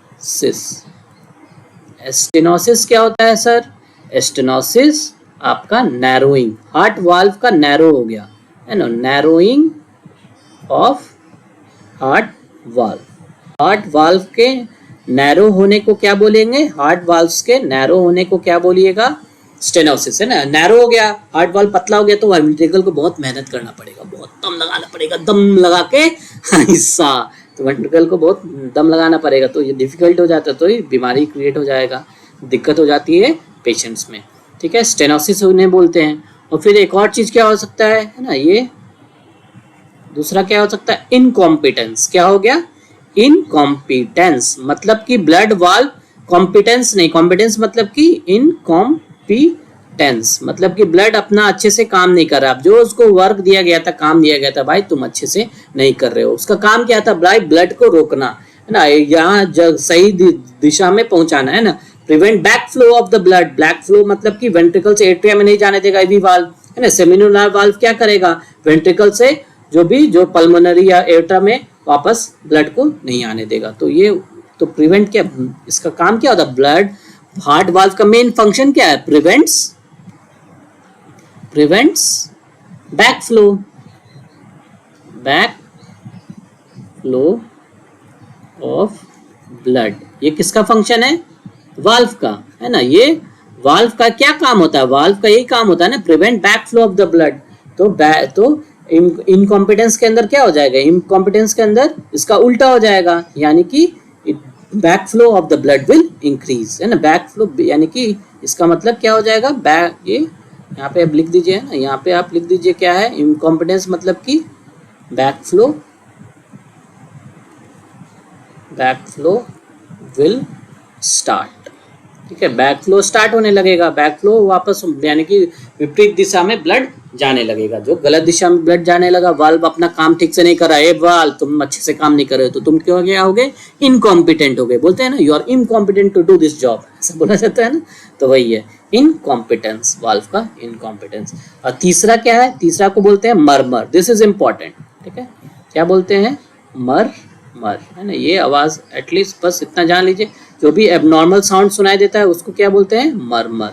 स्टेनोसिस क्या होता है सर? स्टेनोसिस आपका नैरोइंग, हार्ट वाल्व का नैरो हो गया है ना, narrowing of heart valve. Heart valve के नैरो होने को क्या बोलेंगे? हार्ट वाल्व्स के नैरो होने को क्या बोलिएगा? स्टेनोसिस, है ना। नैरो हो गया, हार्ट वाल्व पतला हो गया तो वेंट्रिकल को बहुत मेहनत करना पड़ेगा, बहुत दम लगाना पड़ेगा, दम लगा के हिस्सा, तो वेंट्रिकल को बहुत दम लगाना पड़ेगा, तो ये डिफिकल्ट हो जाता है, तो ये बीमारी क्रिएट हो जाएगा, दिक्कत हो जाती है पेशेंट्स में, ठीक है। स्टेनोसिस उन्हें बोलते हैं। और फिर एक और चीज क्या हो सकता है ना, ये दूसरा क्या हो सकता है? इनकॉम्पिटेंस। क्या हो गया? इनकॉम्पिटेंस, मतलब कि ब्लड वाल्व, कॉम्पिटेंस नहीं, कॉम्पिटेंस मतलब कि इनकॉम्पिटेंस, मतलब कि ब्लड अपना अच्छे से काम नहीं कर रहा। जो उसको वर्क दिया गया था, काम दिया गया था, भाई तुम अच्छे से नहीं कर रहे हो, उसका काम क्या था? भाई ब्लड को रोकना, है ना, यहाँ सही दिशा में पहुंचाना, है ना, prevent back flow of the blood. Back flow मतलब कि वेंट्रिकल से एट्रिया में नहीं जाने देगा एवी वाल्व, है ना। सेमिनुलर वाल्व क्या करेगा? वेंट्रिकल से जो पल्मोनरी या एट्रा में वापस ब्लड को नहीं आने देगा। तो ये तो प्रिवेंट, क्या इसका काम क्या होता है? ब्लड, हार्ट वाल्व का मेन फंक्शन क्या है? Prevents back flow of blood. ये किसका फंक्शन है? वाल्व का, है ना। ये वाल्व का क्या काम होता है? वाल्व का यही काम होता है ना, prevent back flow of the blood. तो इनकॉम्पिटेंस के अंदर क्या हो जाएगा? इनकॉम्पिटेंस के अंदर इसका उल्टा हो जाएगा, यानी कि back flow of the blood will increase, है ना। बैक फ्लो यानी कि इसका मतलब क्या हो जाएगा? बैक, ये यहाँ पे आप लिख दीजिए ना, यहाँ पे आप लिख दीजिए क्या है इनकॉम्पिटेंस, मतलब कि बैक फ्लो विल स्टार्ट, ठीक है। बैक फ्लो स्टार्ट होने लगेगा, बैक फ्लो वापस, यानी कि विपरीत दिशा में ब्लड जाने लगेगा। जो गलत दिशा में ब्लड जाने लगा, वाल्व अपना काम ठीक से नहीं कर रहा है, वाल्व तुम अच्छे से काम नहीं कर रहे हो, तो तुम क्यों क्या हो गए? इनकॉम्पिटेंट हो गए। बोलते हैं ना, you are incompetent to do this job, ऐसा बोला जाता है ना, तो वही है इनकॉम्पिटेंस, वाल्व का इनकॉम्पिटेंस। और तीसरा क्या है? तीसरा को बोलते हैं मरमर। दिस इज इंपॉर्टेंट, ठीक है। क्या बोलते हैं? मर, है ना। ये आवाज एटलीस्ट बस इतना जान लीजिए, जो भी एबनॉर्मल साउंड सुनाई देता है उसको क्या बोलते हैं? मरमर।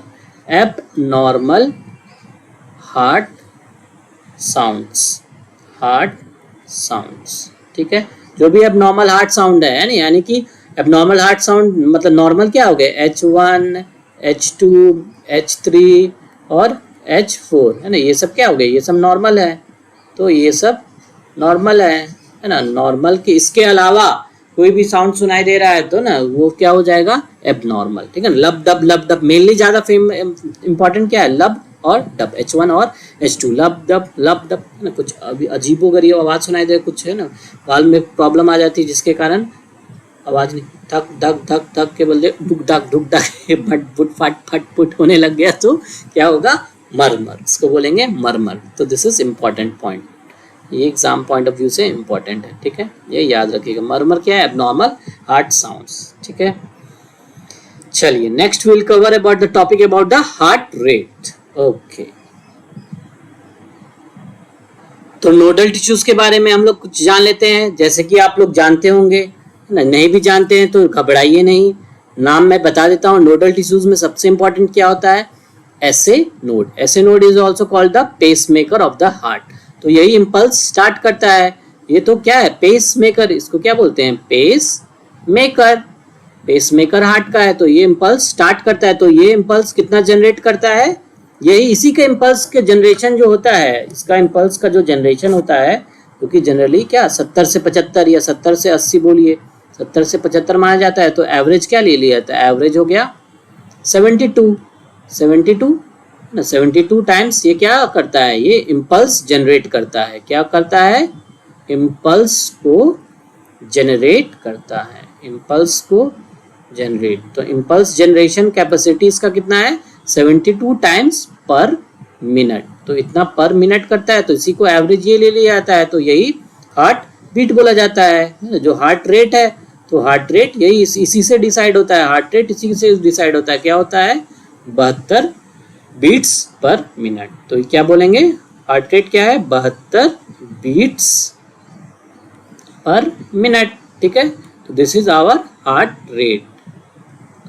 एबनॉर्मल हार्ट साउंड्स, ठीक है। जो भी एबनॉर्मल हार्ट साउंड है ना, यानी कि एबनॉर्मल हार्ट साउंड मतलब नॉर्मल क्या हो गए? H1, H2, H3 और H4, है ना। ये सब क्या हो गए? ये सब नॉर्मल है, तो ये सब नॉर्मल है ना। नॉर्मल के इसके अलावा कोई भी साउंड सुनाई दे रहा है तो ना वो क्या हो जाएगा? एबनॉर्मल, ठीक है। लब दब मेनली ज्यादा इंपॉर्टेंट क्या है? लब और डब, H1 और H2, लब दब है ना। कुछ अभी अजीबोगरीब आवाज सुनाई दे, कुछ है ना, वाल में प्रॉब्लम आ जाती है जिसके कारण आवाज नहीं, धक धक धक धक के बदले डुक डक भट फुट फट फट फुट होने लग गया, तो क्या होगा? मरमर, इसको बोलेंगे मरमर। तो दिस इज इम्पॉर्टेंट पॉइंट, ये एग्जाम पॉइंट ऑफ व्यू से इम्पॉर्टेंट है, ठीक है। ये याद रखिएगा, मरमर क्या है? एबनॉर्मल हार्ट साउंड्स, ठीक है। चलिए next will cover about the topic about the heart rate. Okay, तो नोडल टिश्यूज के बारे में हम लोग कुछ जान लेते हैं। जैसे कि आप लोग जानते होंगे, नहीं भी जानते हैं तो घबराइए नहीं, नाम मैं बता देता हूँ। नोडल टिश्यूज में सबसे इंपॉर्टेंट क्या होता है? SA node is also called the pace maker of the heart. तो यही इम्पल्स स्टार्ट करता है। ये तो क्या है? पेस मेकर, इसको क्या बोलते हैं? पेस मेकर हार्ट का है, तो ये इम्पल्स स्टार्ट करता है। तो ये इम्पल्स कितना जनरेट करता है? यही इसी के इम्पल्स के जनरेशन जो होता है, इसका इम्पल्स का जो जनरेशन होता है, क्योंकि जनरली क्या 70 से 75 या 70 से 80 बोलिए, 70 से 75 माना जाता है, तो एवरेज क्या ले लिया जाता है? एवरेज हो गया 72 टाइम्स ये क्या करता है? ये इम्पल्स जनरेट करता है। क्या करता है? इम्पल्स को जनरेट करता है, इम्पल्स को जनरेट। तो इम्पल्स जनरेशन कैपेसिटी इसका कितना है? 72 टाइम्स पर मिनट। तो इतना पर मिनट करता है, तो इसी को एवरेज ये ले लिया जाता है। तो यही हार्ट बीट बोला जाता है। जो हार्ट रेट है, तो हार्ट रेट यही इसी से डिसाइड होता है। हार्ट रेट इसी से डिसाइड होता है। क्या होता है? 72 बीट्स पर मिनट। तो क्या बोलेंगे? हार्ट रेट क्या है? 72 बीट्स पर मिनट, ठीक है। तो this is our heart rate.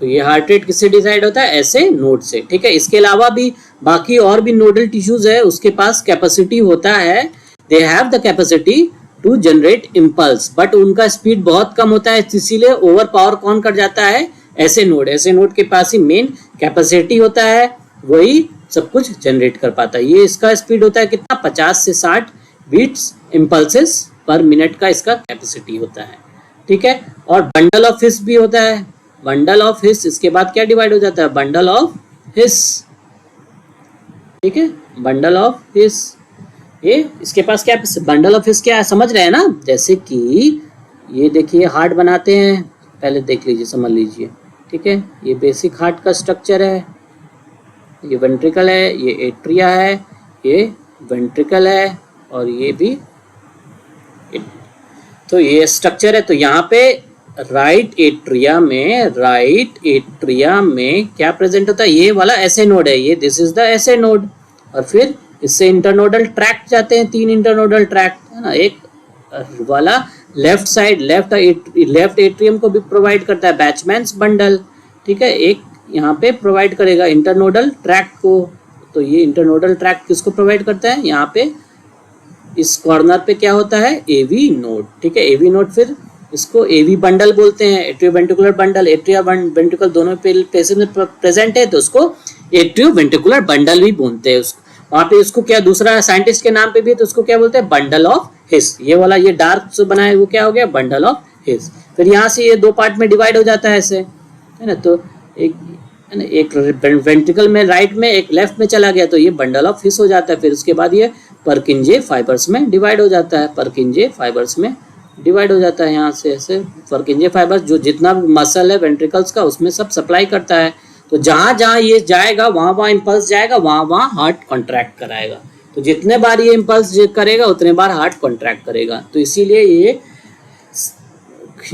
तो ये हार्ट रेट किससे डिसाइड होता है? ऐसे नोड से, ठीक है। इसके अलावा भी बाकी और भी नोडल टिश्यूज है, उसके पास कैपेसिटी होता है, they have the capacity to generate impulse, but उनका स्पीड बहुत कम होता है, इसीलिए ओवर पावर कौन कर जाता है? ऐसे नोड के पास ही मेन कैपेसिटी होता है, वही सब कुछ जनरेट कर पाता है। ये इसका स्पीड होता है कितना? 50 से 60 बीट्स इम्पल्सेस पर मिनट का इसका कैपेसिटी होता है, ठीक है। और बंडल ऑफ हिस भी होता है, बंडल ऑफ हिस, इसके बाद क्या डिवाइड हो जाता है? बंडल ऑफ हिस, ठीक है, बंडल ऑफ हिस। ये इसके पास क्या बंडल ऑफ हिस क्या है, समझ रहे हैं ना? जैसे कि ये देखिए हार्ट बनाते हैं, पहले देख लीजिए, समझ लीजिए, ठीक है। ये बेसिक हार्ट का स्ट्रक्चर है, ये वेंट्रिकल है, ये एट्रिया है, ये वेंट्रिकल है, और ये भी, तो ये स्ट्रक्चर है। तो यहाँ पे राइट एट्रिया में क्या प्रेजेंट होता है? ये वाला ऐसे नोड है, ये दिस इज द ऐसे नोड। और फिर इससे इंटरनोडल ट्रैक्ट जाते हैं, 3 इंटरनोडल ट्रैक्ट है ना। एक वाला लेफ्ट साइड, लेफ्ट एट्रियम को भी प्रोवाइड करता है बैचमैन्स बंडल, ठीक है। एक यहाँ पे प्रोवाइड करेगा इंटरनोडल ट्रैक्ट को। तो ये इंटरनोडल ट्रैक्ट किसको प्रोवाइड करता है? यहाँ पे इस कॉर्नर पे क्या होता है? एवी नोड, ठीक है, एवी नोड। फिर इसको एवी बंडल बोलते हैं, एट्रियोवेंट्रिकुलर बंडल। एट्रिया वेंट्रिकल दोनों पेशेंट में प्रेजेंट है, तो उसको एट्रियोवेंट्रिकुलर बंडल भी बोलते हैं। वहाँ पे उसको क्या, दूसरा साइंटिस्ट के नाम पे भी है, तो उसको क्या बोलते हैं? Bundle of his. ये वाला ये डार्क से बना है, वो क्या हो गया? Bundle of his. फिर यहाँ से ये 2 पार्ट में डिवाइड हो जाता है ऐसे, है ना। तो एक वेंट्रिकल में राइट में, एक लेफ्ट में चला गया, तो ये बंडल ऑफ हिस हो जाता है। फिर उसके बाद ये परकिंजे फाइबर्स में डिवाइड हो जाता है, परकिंजे फाइबर्स में डिवाइड हो जाता है। यहाँ से ऐसे परकिंजे फाइबर्स, जो जितना मसल है वेंट्रिकल्स का, उसमें सब सप्लाई करता है। तो जहाँ जहाँ ये जाएगा, वहाँ वहाँ इम्पल्स जाएगा, वहाँ वहाँ हार्ट कॉन्ट्रैक्ट कराएगा। तो जितने बार ये इम्पल्स करेगा, उतने बार हार्ट कॉन्ट्रैक्ट करेगा। तो इसीलिए ये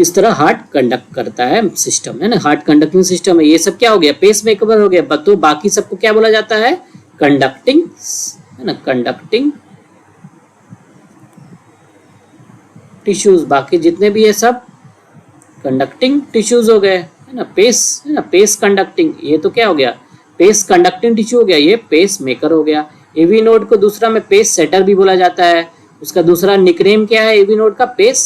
इस तरह हार्ट कंडक्ट करता है, सिस्टम है ना, हार्ट कंडक्टिंग सिस्टम है। ये सब क्या हो गया? पेस मेकर हो गया। तो बाकी सबको क्या बोला जाता है? कंडक्टिंग, है ना, कंडक्टिंग टिश्यूज। बाकी जितने भी है सब कंडक्टिंग टिश्यूज हो गए, है ना। पेस, है ना, पेस कंडक्टिंग, ये तो क्या हो गया? पेस कंडक्टिंग टिश्यू हो गया, ये पेस मेकर हो गया। एवी नोड को दूसरा में पेस सेटर भी बोला जाता है। उसका दूसरा निकनेम क्या है एवी नोड का? पेस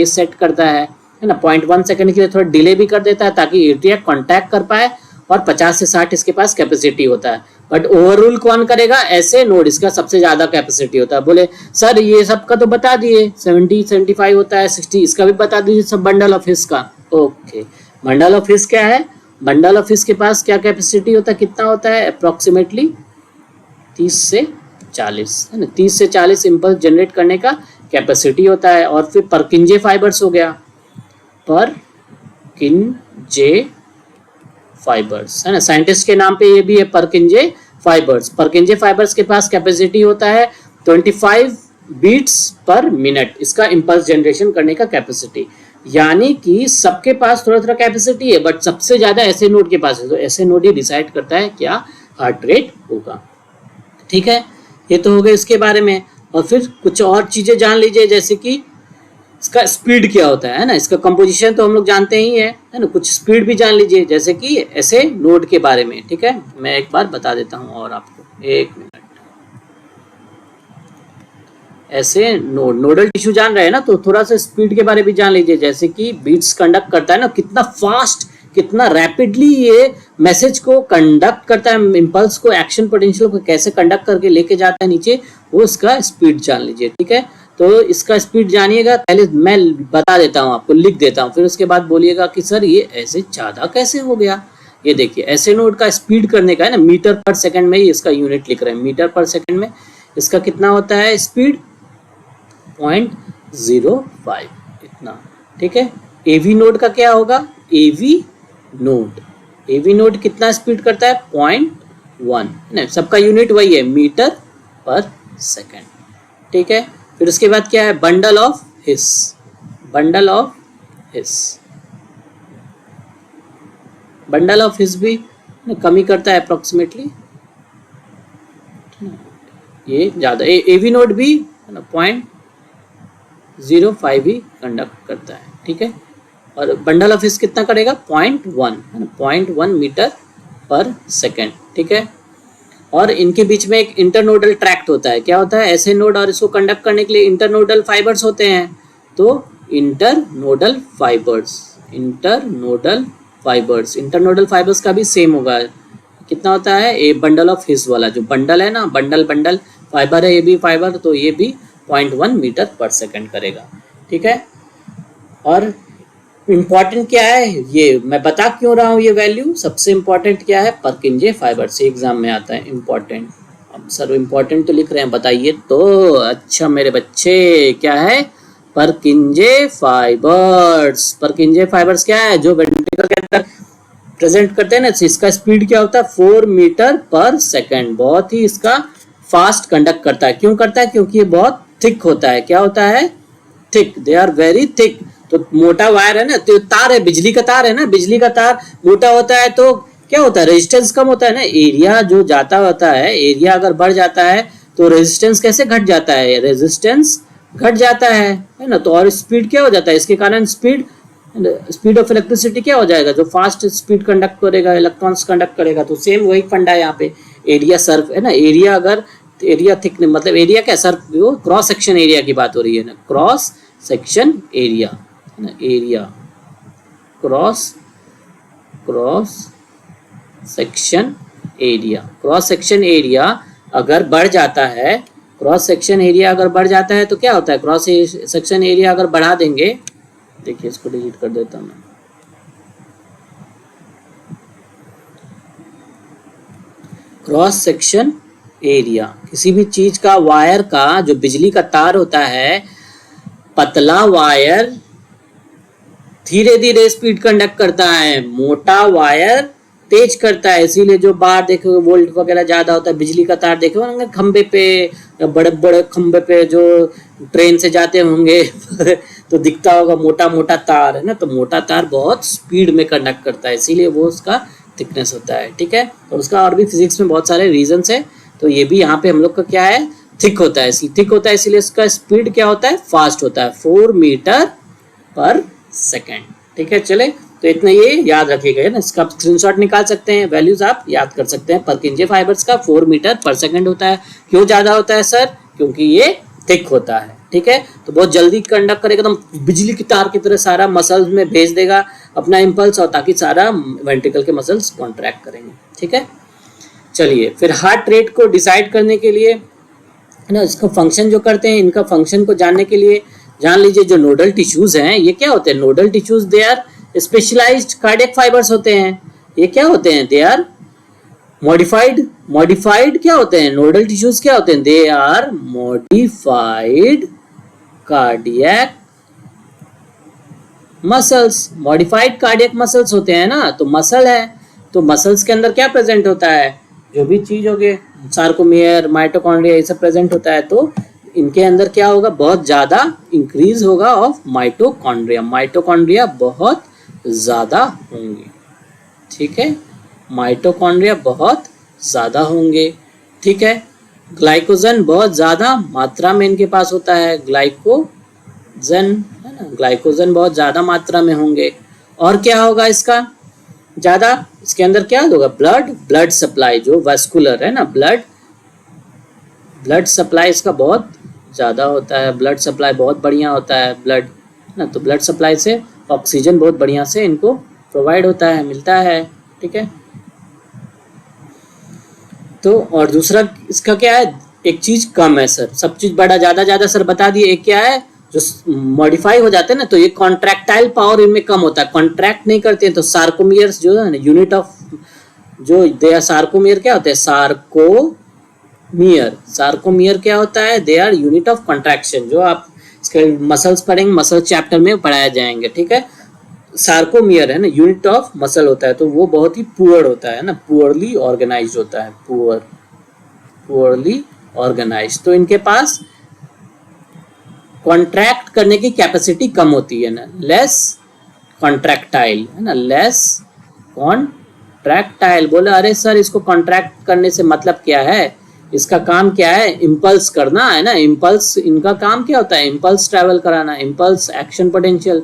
सेट करता है ना। 0.1 सेकंड के लिए थोड़ा डिले भी कर देता है, ताकि एट्रिया कांटेक्ट कर पाए, और 50 से 60 इसके पास कैपेसिटी होता है। बट ओवररूल कौन करेगा? ऐसे नोड, इसका सबसे ज्यादा कैपेसिटी होता है। बोले सर ये सब का तो बता दिए, 70 75 होता है, 60, इसका भी बता दीजिए सब बंडल ऑफ हिस का। ओके, बंडल ऑफ हिस क्या है? बंडल ऑफ हिस के पास क्या कैपेसिटी होता है, कितना होता है? अप्रोक्सीमेटली 30 से 40, है ना, 30 से 40 इम्पल्स जनरेट करने का कैपेसिटी होता है। और फिर परकिंजे फाइबर्स हो गया, परकिंजे फाइबर्स, है ना, साइंटिस्ट के नाम पे ये भी है, परकिंजे फाइबर्स। परकिंजे फाइबर्स के पास कैपेसिटी होता है 25 बीट्स पर मिनट, इसका इम्पल्स जनरेशन करने का कैपेसिटी। यानी कि सबके पास थोड़ा थोड़ा कैपेसिटी है, बट सबसे ज्यादा ऐसे नोड के पास है। तो ऐसे नोड ही डिसाइड करता है क्या हार्ट रेट होगा, ठीक है। ये तो हो गया इसके बारे में। और फिर कुछ और चीजें जान लीजिए, जैसे कि इसका स्पीड क्या होता है ना। इसका कंपोजिशन तो हम लोग जानते ही है ना। कुछ स्पीड भी जान लीजिए, जैसे कि ऐसे नोड के बारे में, ठीक है। मैं एक बार बता देता हूं और आपको, 1 मिनट। ऐसे नोडल टिश्यू जान रहे हैं ना, तो थोड़ा सा स्पीड के बारे में भी जान लीजिए। जैसे कि बीट्स कंडक्ट करता है ना, कितना फास्ट, कितना रैपिडली ये मैसेज को कंडक्ट करता है, इम्पल्स को, एक्शन पोटेंशियल को कैसे कंडक्ट करके लेके जाता है नीचे, वो इसका स्पीड जान लीजिए, ठीक है। तो इसका स्पीड जानिएगा, पहले मैं बता देता हूँ आपको, लिख देता हूँ, फिर उसके बाद बोलिएगा कि सर ये ऐसे ज्यादा कैसे हो गया। ये देखिए, ऐसे नोड का स्पीड करने का है ना, मीटर पर सेकंड में ही इसका यूनिट लिख रहे हैं। मीटर पर सेकंड में इसका कितना होता है स्पीड? 0.05 इतना, ठीक है। एवी नोड का क्या होगा? एवी नोड कितना स्पीड करता है? 0.1, नहीं, सबका यूनिट वही है, मीटर पर सेकंड, ठीक है। फिर उसके बाद क्या है? Bundle of his. Bundle of his भी कमी करता है अप्रोक्सीमेटली, ये ज्यादा। एवी नोड भी 0.05 ही कंडक्ट करता है, ठीक है। और बंडल ऑफ हिस कितना करेगा 0.1 है ना, 0.1 मीटर पर सेकेंड, ठीक है। और इनके बीच में एक इंटरनोडल ट्रैक्ट होता है, क्या होता है, ऐसे नोड और इसको कंडक्ट करने के लिए इंटरनोडल फाइबर्स होते हैं। तो इंटरनोडल फाइबर्स का भी सेम होगा, कितना होता है, ए बंडल ऑफ हिस वाला जो बंडल है ना, बंडल फाइबर है, ये भी फाइबर, तो ये भी 0.1 मीटर पर सेकेंड करेगा, ठीक है। और इम्पॉर्टेंट क्या है, ये मैं बता क्यों रहा हूँ, ये वैल्यू सबसे इम्पॉर्टेंट क्या है, परकिंजे फाइबर से एग्जाम में आता है इम्पॉर्टेंट। अब सर इम्पॉर्टेंट तो लिख रहे हैं, बताइए तो। अच्छा मेरे बच्चे, क्या है, परकिंजे फाइबर्स क्या है, जो वेंट्रिकल के अंदर प्रेजेंट करते हैं ना, इसका स्पीड क्या होता है 4 मीटर पर सेकेंड, बहुत ही इसका फास्ट कंडक्ट करता है। क्यों करता है, क्योंकि ये बहुत थिक होता है, क्या होता है, thick, they are very thick. तो मोटा वायर है ना, तो तार है, बिजली का तार है ना, बिजली का तार मोटा होता है तो क्या होता है, रेजिस्टेंस कम होता है ना, एरिया जो जाता होता है, एरिया अगर बढ़ जाता है तो रेजिस्टेंस कैसे घट जाता है, रेजिस्टेंस घट जाता है ना। तो और स्पीड क्या हो जाता है, इसके कारण स्पीड ऑफ इलेक्ट्रिसिटी क्या हो जाएगा, जो फास्ट स्पीड कंडक्ट करेगा, इलेक्ट्रॉन्स कंडक्ट करेगा। तो सेम वही फंडा है यहाँ पे, एरिया सर्फ है ना, एरिया अगर एरिया थिक, मतलब एरिया क्या, सर्फ, वो क्रॉस सेक्शन एरिया की बात हो रही है ना, क्रॉस सेक्शन एरिया है ना, एरिया क्रॉस सेक्शन एरिया अगर बढ़ जाता है, क्रॉस सेक्शन एरिया अगर बढ़ जाता है तो क्या होता है, क्रॉस सेक्शन एरिया अगर बढ़ा देंगे, देखिए इसको डिलीट कर देता हूं मैं, क्रॉस सेक्शन एरिया किसी भी चीज का, वायर का, जो बिजली का तार होता है, पतला वायर धीरे धीरे स्पीड कंडक्ट करता है, मोटा वायर तेज करता है। इसीलिए जो बाहर देखो वोल्ट वगैरह ज्यादा होता है, बिजली का तार देखे होंगे खंबे पे, बड़े बड़े खंबे पे जो ट्रेन से जाते होंगे तो दिखता होगा मोटा मोटा तार है ना, तो मोटा तार बहुत स्पीड में कंडक्ट करता है, इसीलिए वो उसका थिकनेस होता है, ठीक है। और उसका और भी फिजिक्स में बहुत सारे रीजंस है, तो ये भी यहाँ पे हम लोग का क्या है, थिक होता है, इसीलिए इसका स्पीड क्या होता है, फास्ट होता है, 4 मीटर पर सेकेंड, ठीक है। चले, तो इतना ये याद रखिएगा ना, इसका स्क्रीनशॉट निकाल सकते हैं, वैल्यूज आप याद कर सकते हैं। परकिंजे फाइबर्स का 4 मीटर पर सेकेंड होता है। क्यों ज्यादा होता है सर, क्योंकि ये थिक होता है, ठीक है। तो बहुत जल्दी कंडक्ट करेगा, एकदम बिजली की तार की तरह सारा मसल्स में भेज देगा अपना इम्पल्स, और ताकि सारा वेंट्रिकल के मसल्स कॉन्ट्रैक्ट करेंगे, ठीक है। चलिए, फिर हार्ट रेट को डिसाइड करने के लिए ना, इसका फंक्शन जो करते हैं, इनका फंक्शन को जानने के लिए जान लीजिए, जो नोडल टिश्यूज हैं, ये क्या होते हैं, nodal tissues they are specialised cardiac fibres होते हैं। ये क्या होते हैं, दे आर मॉडिफाइड क्या होते हैं, नोडल टिश्यूज क्या होते हैं, they are modified cardiac muscles होते हैं ना। तो मसल है, तो मसल्स के अंदर क्या प्रेजेंट होता है, जो भी चीज होगी, सार्कोमियर, माइटोकॉन्ड्रिया, ये सब प्रेजेंट होता है। तो इनके अंदर क्या होगा, बहुत ज्यादा इंक्रीज होगा ऑफ माइटोकॉन्ड्रिया बहुत ज्यादा होंगे, ठीक है, माइटोकॉन्ड्रिया बहुत ज्यादा होंगे, ठीक है। ग्लाइकोजन बहुत ज्यादा मात्रा में इनके पास होता है, ग्लाइकोजन बहुत ज्यादा मात्रा में होंगे। और क्या होगा इसका ज्यादा, इसके अंदर क्या होगा, ब्लड सप्लाई, जो वैस्कुलर है ना, ब्लड सप्लाई इसका बहुत ज़्यादा होता है, ब्लड सप्लाई बहुत बढ़िया होता है, ब्लड ना, तो ब्लड सप्लाई से ऑक्सीजन बहुत बढ़िया से इनको प्रोवाइड होता है, मिलता है, ठीक है। तो और दूसरा इसका क्या है, एक चीज कम है सर, सब चीज बड़ा ज्यादा सर बता दिए। एक क्या है, जो मॉडिफाई हो जाते हैं ना, तो ये कॉन्ट्रैक्टाइल पावर इनमें कम होता है, कॉन्ट्रैक्ट नहीं करते हैं। तो सार्कोमियर्स जो है ना, यूनिट ऑफ जो दे आर सार्कोमियर क्या होते हैं, सार्कोमियर क्या होता है, they are unit of contraction, जो आप इसके मसल्स पढ़ेंगे, मसल चैप्टर में पढ़ाया जाएंगे, ठीक है। सार्कोमियर है ना, यूनिट ऑफ मसल होता है, तो वो बहुत ही पुअर होता है ना, पुअरली ऑर्गेनाइज्ड होता है, पुअरली ऑर्गेनाइज्ड। तो इनके पास कॉन्ट्रैक्ट करने की कैपेसिटी कम होती है ना, लेस कॉन्ट्रैक्टाइल है ना, लेस कॉन्ट्रैक्टाइल। बोले अरे सर इसको कॉन्ट्रैक्ट करने से मतलब क्या है, इसका काम क्या है, इम्पल्स करना है ना, इम्पल्स, इनका काम क्या होता है, इम्पल्स ट्रैवल कराना, इम्पल्स एक्शन पोटेंशियल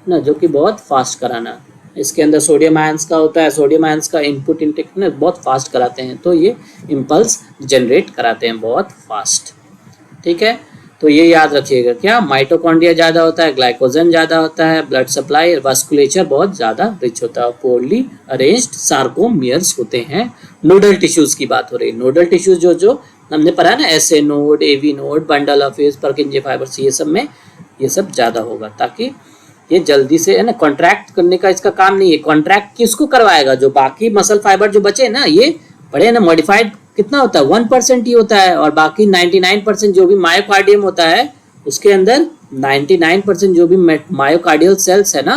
ना, जो कि बहुत फास्ट कराना। इसके अंदर सोडियम आयंस का होता है, सोडियम आयंस का इनपुट इनटेक ना बहुत फास्ट कराते हैं, तो ये इम्पल्स जनरेट कराते हैं बहुत फास्ट। ठीक है, तो ये याद रखिएगा, क्या माइटोकॉन्ड्रिया ज़्यादा होता है, ग्लाइकोजन ज़्यादा होता है, ब्लड सप्लाई वास्कुलेचर बहुत ज़्यादा रिच होता है, पोरली अरेंज्ड सार्कोमियर्स होते हैं। नोडल टिश्यूज की बात हो रही है, नोडल टिश्यूज जो जो हमने पढ़ा ना, SA node, AV node, bundle of His, Purkinje fibres, ये सब में ये सब ज़्यादा होगा, ताकि ये जल्दी से है ना, कॉन्ट्रैक्ट करने का इसका काम नहीं है। कॉन्ट्रैक्ट किसको करवाएगा, जो बाकी मसल फाइबर जो बचे ना, ये पढ़े ना, मॉडिफाइड कितना होता है, 1% ही होता है, और बाकी 99% जो भी मायोकार्डियम होता है उसके अंदर 99% जो भी मायोकार्डियल सेल्स है ना,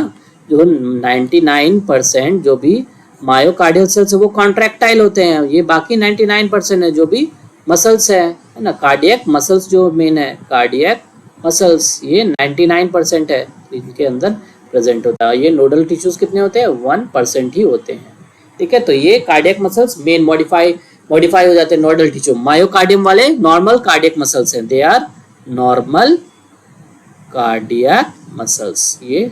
जो 99% जो भी मायोकार्डियल सेल्स है वो कॉन्ट्रैक्टाइल होते हैं। ये बाकी 99% है जो भी मसल्स है ना, कार्डियक मसल्स जो मेन है, कार्डियक मसल्स, ये 99% है, इनके अंदर प्रेजेंट होता है। ये नोडल टिश्यूज कितने होते हैं, 1% ही होते हैं। ठीक है, तो ये कार्डियक मसल्स मेन मॉडिफाई हो जाते हैं नोडल टिश्यू। मायोकार्डियम वाले नॉर्मल कार्डियक मसल्स हैं, they are normal cardiac muscles. ये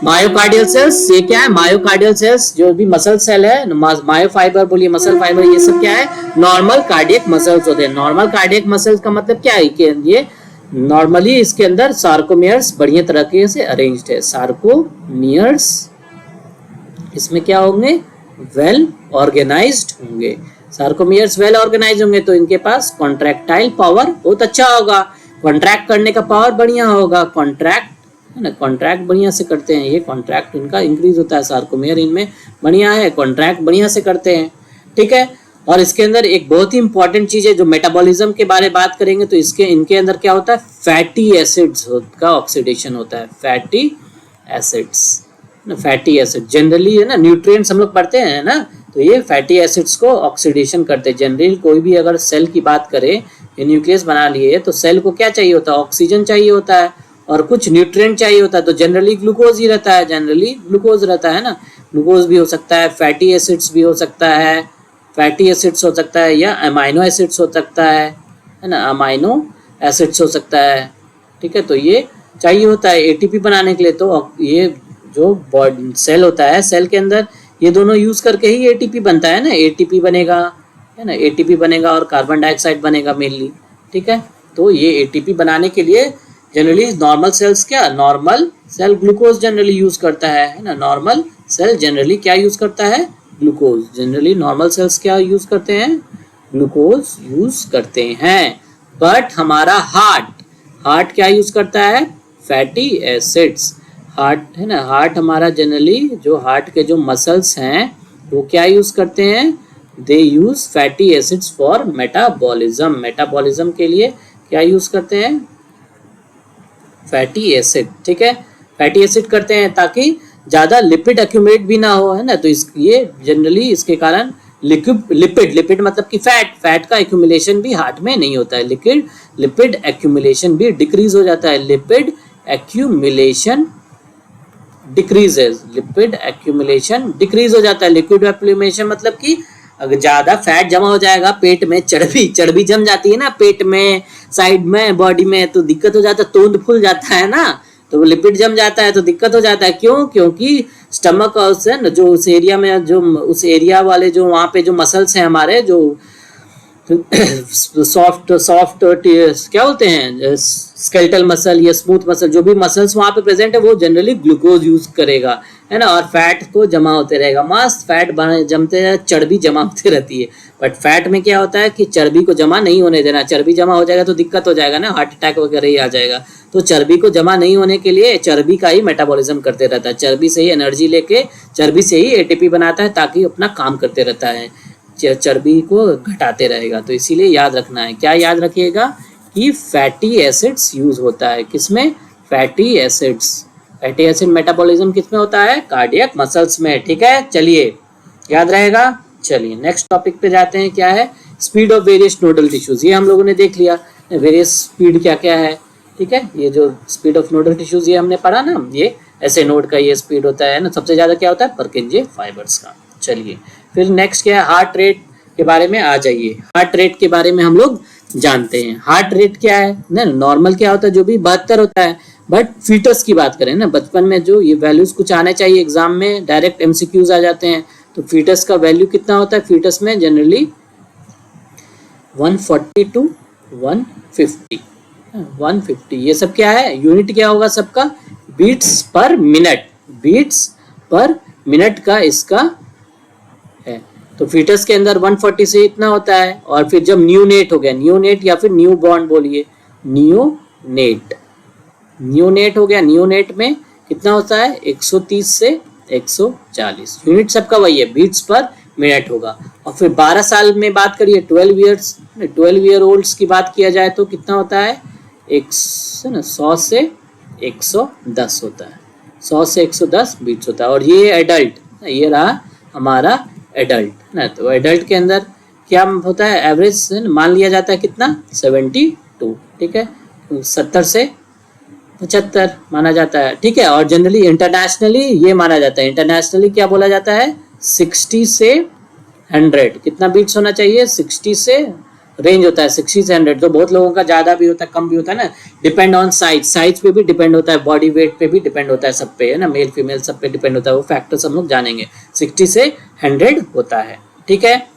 मायोकार्डियल सेल्स, ये क्या है, मायोकार्डियल सेल्स जो भी मसल सेल है, मायोफाइबर बोलिए, मसल फाइबर, ये सब क्या है, नॉर्मल कार्डियक मसल्स होते हैं। नॉर्मल कार्डियक मसल्स का मतलब क्या है कि ये नॉर्मली इसके अंदर सार्कोमियर्स बढ़िया तरीके से अरेंज्ड है। सार्कोमियर्स इसमें क्या होंगे, वेल ऑर्गेनाइज्ड होंगे। सार्कोमियर्स वेल ऑर्गेनाइज होंगे तो इनके पास कॉन्ट्रैक्टाइल पावर बहुत अच्छा होगा, कॉन्ट्रैक्ट करने का पावर बढ़िया होगा, कॉन्ट्रैक्ट है ना, कॉन्ट्रैक्ट बढ़िया से करते हैं, ये कॉन्ट्रैक्ट इनका इंक्रीज होता है, सार्कोमियर इनमें बढ़िया है, कॉन्ट्रैक्ट बढ़िया से करते हैं। ठीक है, और इसके अंदर एक बहुत ही इंपॉर्टेंट चीज है, जो मेटाबॉलिज्म के बारे में बात करेंगे तो इनके अंदर क्या होता है, फैटी एसिड्स का ऑक्सीडेशन होता है। Fatty acids, fatty acid generally है ना, न्यूट्रिएंट्स हम लोग पढ़ते हैं ना, तो ये फैटी एसिड्स को ऑक्सीडेशन करते हैं। जनरली कोई भी अगर सेल की बात करें, ये न्यूक्लियस बना लिए, तो सेल को क्या चाहिए होता है, ऑक्सीजन चाहिए होता है और कुछ न्यूट्रिएंट चाहिए होता है, तो जनरली ग्लूकोज ही रहता है, जनरली ग्लूकोज रहता है ना। ग्लूकोज भी हो सकता है, फैटी एसिड्स भी हो सकता है, फैटी एसिड्स हो सकता है, या अमाइनो एसिड्स हो सकता है ना, अमाइनो एसिड्स हो सकता है। ठीक है, तो ये चाहिए होता है एटीपी बनाने के लिए। तो ये जो बॉडी सेल होता है, सेल के अंदर ये दोनों यूज करके ही एटीपी बनता है ना, एटीपी बनेगा है ना, एटीपी बनेगा और कार्बन डाइऑक्साइड बनेगा मेनली। ठीक है, तो ये एटीपी बनाने के लिए जनरली नॉर्मल सेल्स क्या, normal cell glucose generally use करता है ना, नॉर्मल सेल जनरली क्या यूज करता है, ग्लूकोज। जनरली नॉर्मल सेल्स क्या यूज करते हैं, ग्लूकोज यूज करते हैं। बट हमारा हार्ट क्या यूज करता है, फैटी एसिड्स। हार्ट है ना, हार्ट हमारा जनरली जो हार्ट के जो मसल्स हैं वो क्या यूज करते हैं, they use fatty acids for metabolism. Metabolism के लिए क्या यूज करते हैं, फैटी एसिड। ठीक है, फैटी एसिड करते हैं ताकि ज्यादा लिपिड एक्यूमुलेट भी ना हो, है ना, तो ये जनरली इसके कारण लिपिड मतलब कि फैट का एक्यूमुलेशन भी हार्ट में नहीं होता है, लिपिड एक्यूमुलेशन भी डिक्रीज हो जाता है, lipid accumulation decreases, lipid accumulation decrease हो जाता है। लिक्विड एक्यूमुलेशन मतलब कि अगर ज्यादा फैट जमा हो जाएगा पेट में, चर्बी जम जाती है ना पेट में, साइड में, बॉडी में, तो दिक्कत हो जाता है, तोंद फूल जाता है ना, तो लिपिड जम जाता है तो दिक्कत हो जाता है। क्यों, क्योंकि स्टमक से न, जो उस एरिया में, जो उस एरिया वाले जो वहाँ पे जो मसल्स हैं हमारे, जो सॉफ्ट क्या बोलते हैं, स्केलेटल मसल या स्मूथ मसल, जो भी मसल्स वहाँ पे प्रेजेंट है वो जनरली ग्लूकोज यूज करेगा, है ना, और फैट को जमा होते रहेगा, मस्त फैट जमते हैं, चर्बी जमा होती रहती है। बट फैट में क्या होता है कि चर्बी को जमा नहीं होने देना, चर्बी जमा हो जाएगा तो दिक्कत हो जाएगा ना, हार्ट अटैक वगैरह ही आ जाएगा। तो चर्बी को जमा नहीं होने के लिए चर्बी का ही मेटाबॉलिज्म करते रहता है, चर्बी से ही एनर्जी लेके, चर्बी से ही एटीपी बनाता है ताकि अपना काम करते रहता है, चर्बी को घटाते रहेगा। तो इसीलिए याद रखना है, क्या याद रखिएगा कि फैटी एसिड्स यूज होता है, किसमें, fatty acids. Fatty acid metabolism किसमें होता है, कार्डियक मसल्स में। ठीक है, चलिए याद रहेगा। चलिए नेक्स्ट टॉपिक पे जाते हैं, क्या है, speed of various nodal tissues. ये हम लोगों ने देख लिया वेरियस स्पीड क्या क्या है। ठीक है, ये जो स्पीड ऑफ नोडल टिश्यूज ये हमने पढ़ा ना, ये ऐसे नोड का ये स्पीड होता है ना, सबसे ज्यादा क्या होता है, पर्किंजे फाइबर्स का। चलिए फिर नेक्स्ट क्या है, हार्ट रेट के बारे में आ जाइए। हार्ट रेट के बारे में हम लोग जानते हैं, हार्ट रेट क्या है ना, नॉर्मल क्या होता है, जो भी 72 होता है, बट फीटस की बात करें ना, बचपन में जो ये वैल्यूज कुछ आने चाहिए एग्जाम में, डायरेक्ट एमसीक्यूज आ जाते हैं, तो फीटस का वैल्यू कितना होता है? फीटस में जनरली 140 टू 150, 150। ये सब क्या है? यूनिट क्या होगा सबका? Beats per minute, beats per minute का इसका है। तो फीटस के अंदर 140 से इतना होता है। और फिर जब न्यूनेट हो गया, न्यूनेट या फिर न्यू बॉर्न बोलिए, न्यूनेट, न्यूनेट हो गया, न्यूनेट में कितना होता है? 130 से 140। यूनिट सबका वही है, बीट्स पर मिनट होगा। और फिर 12 साल में बात करिए, 12 ईयर ओल्ड्स की बात किया जाए तो कितना होता है? 100 से 110 होता है, 100 से 110 बीट्स होता है। और ये एडल्ट, ये रहा हमारा एडल्ट ना। तो एडल्ट के अंदर क्या होता है? एवरेज मान लिया जाता है कितना? 72, ठीक है, 70 से 75 माना जाता है, ठीक है। और जनरली इंटरनेशनली ये माना जाता है, इंटरनेशनली क्या बोला जाता है? 60 से 100 कितना बीट्स होना चाहिए? 60 से रेंज होता है 60 से 100। तो बहुत लोगों का ज्यादा भी होता है, कम भी होता है ना, डिपेंड ऑन साइज, साइज पे भी डिपेंड होता है, बॉडी वेट पे भी डिपेंड होता है, सब पे है ना, मेल फीमेल सब पे डिपेंड होता है, वो फैक्टर्स हम लोग जानेंगे। 60 से 100 होता है, ठीक है।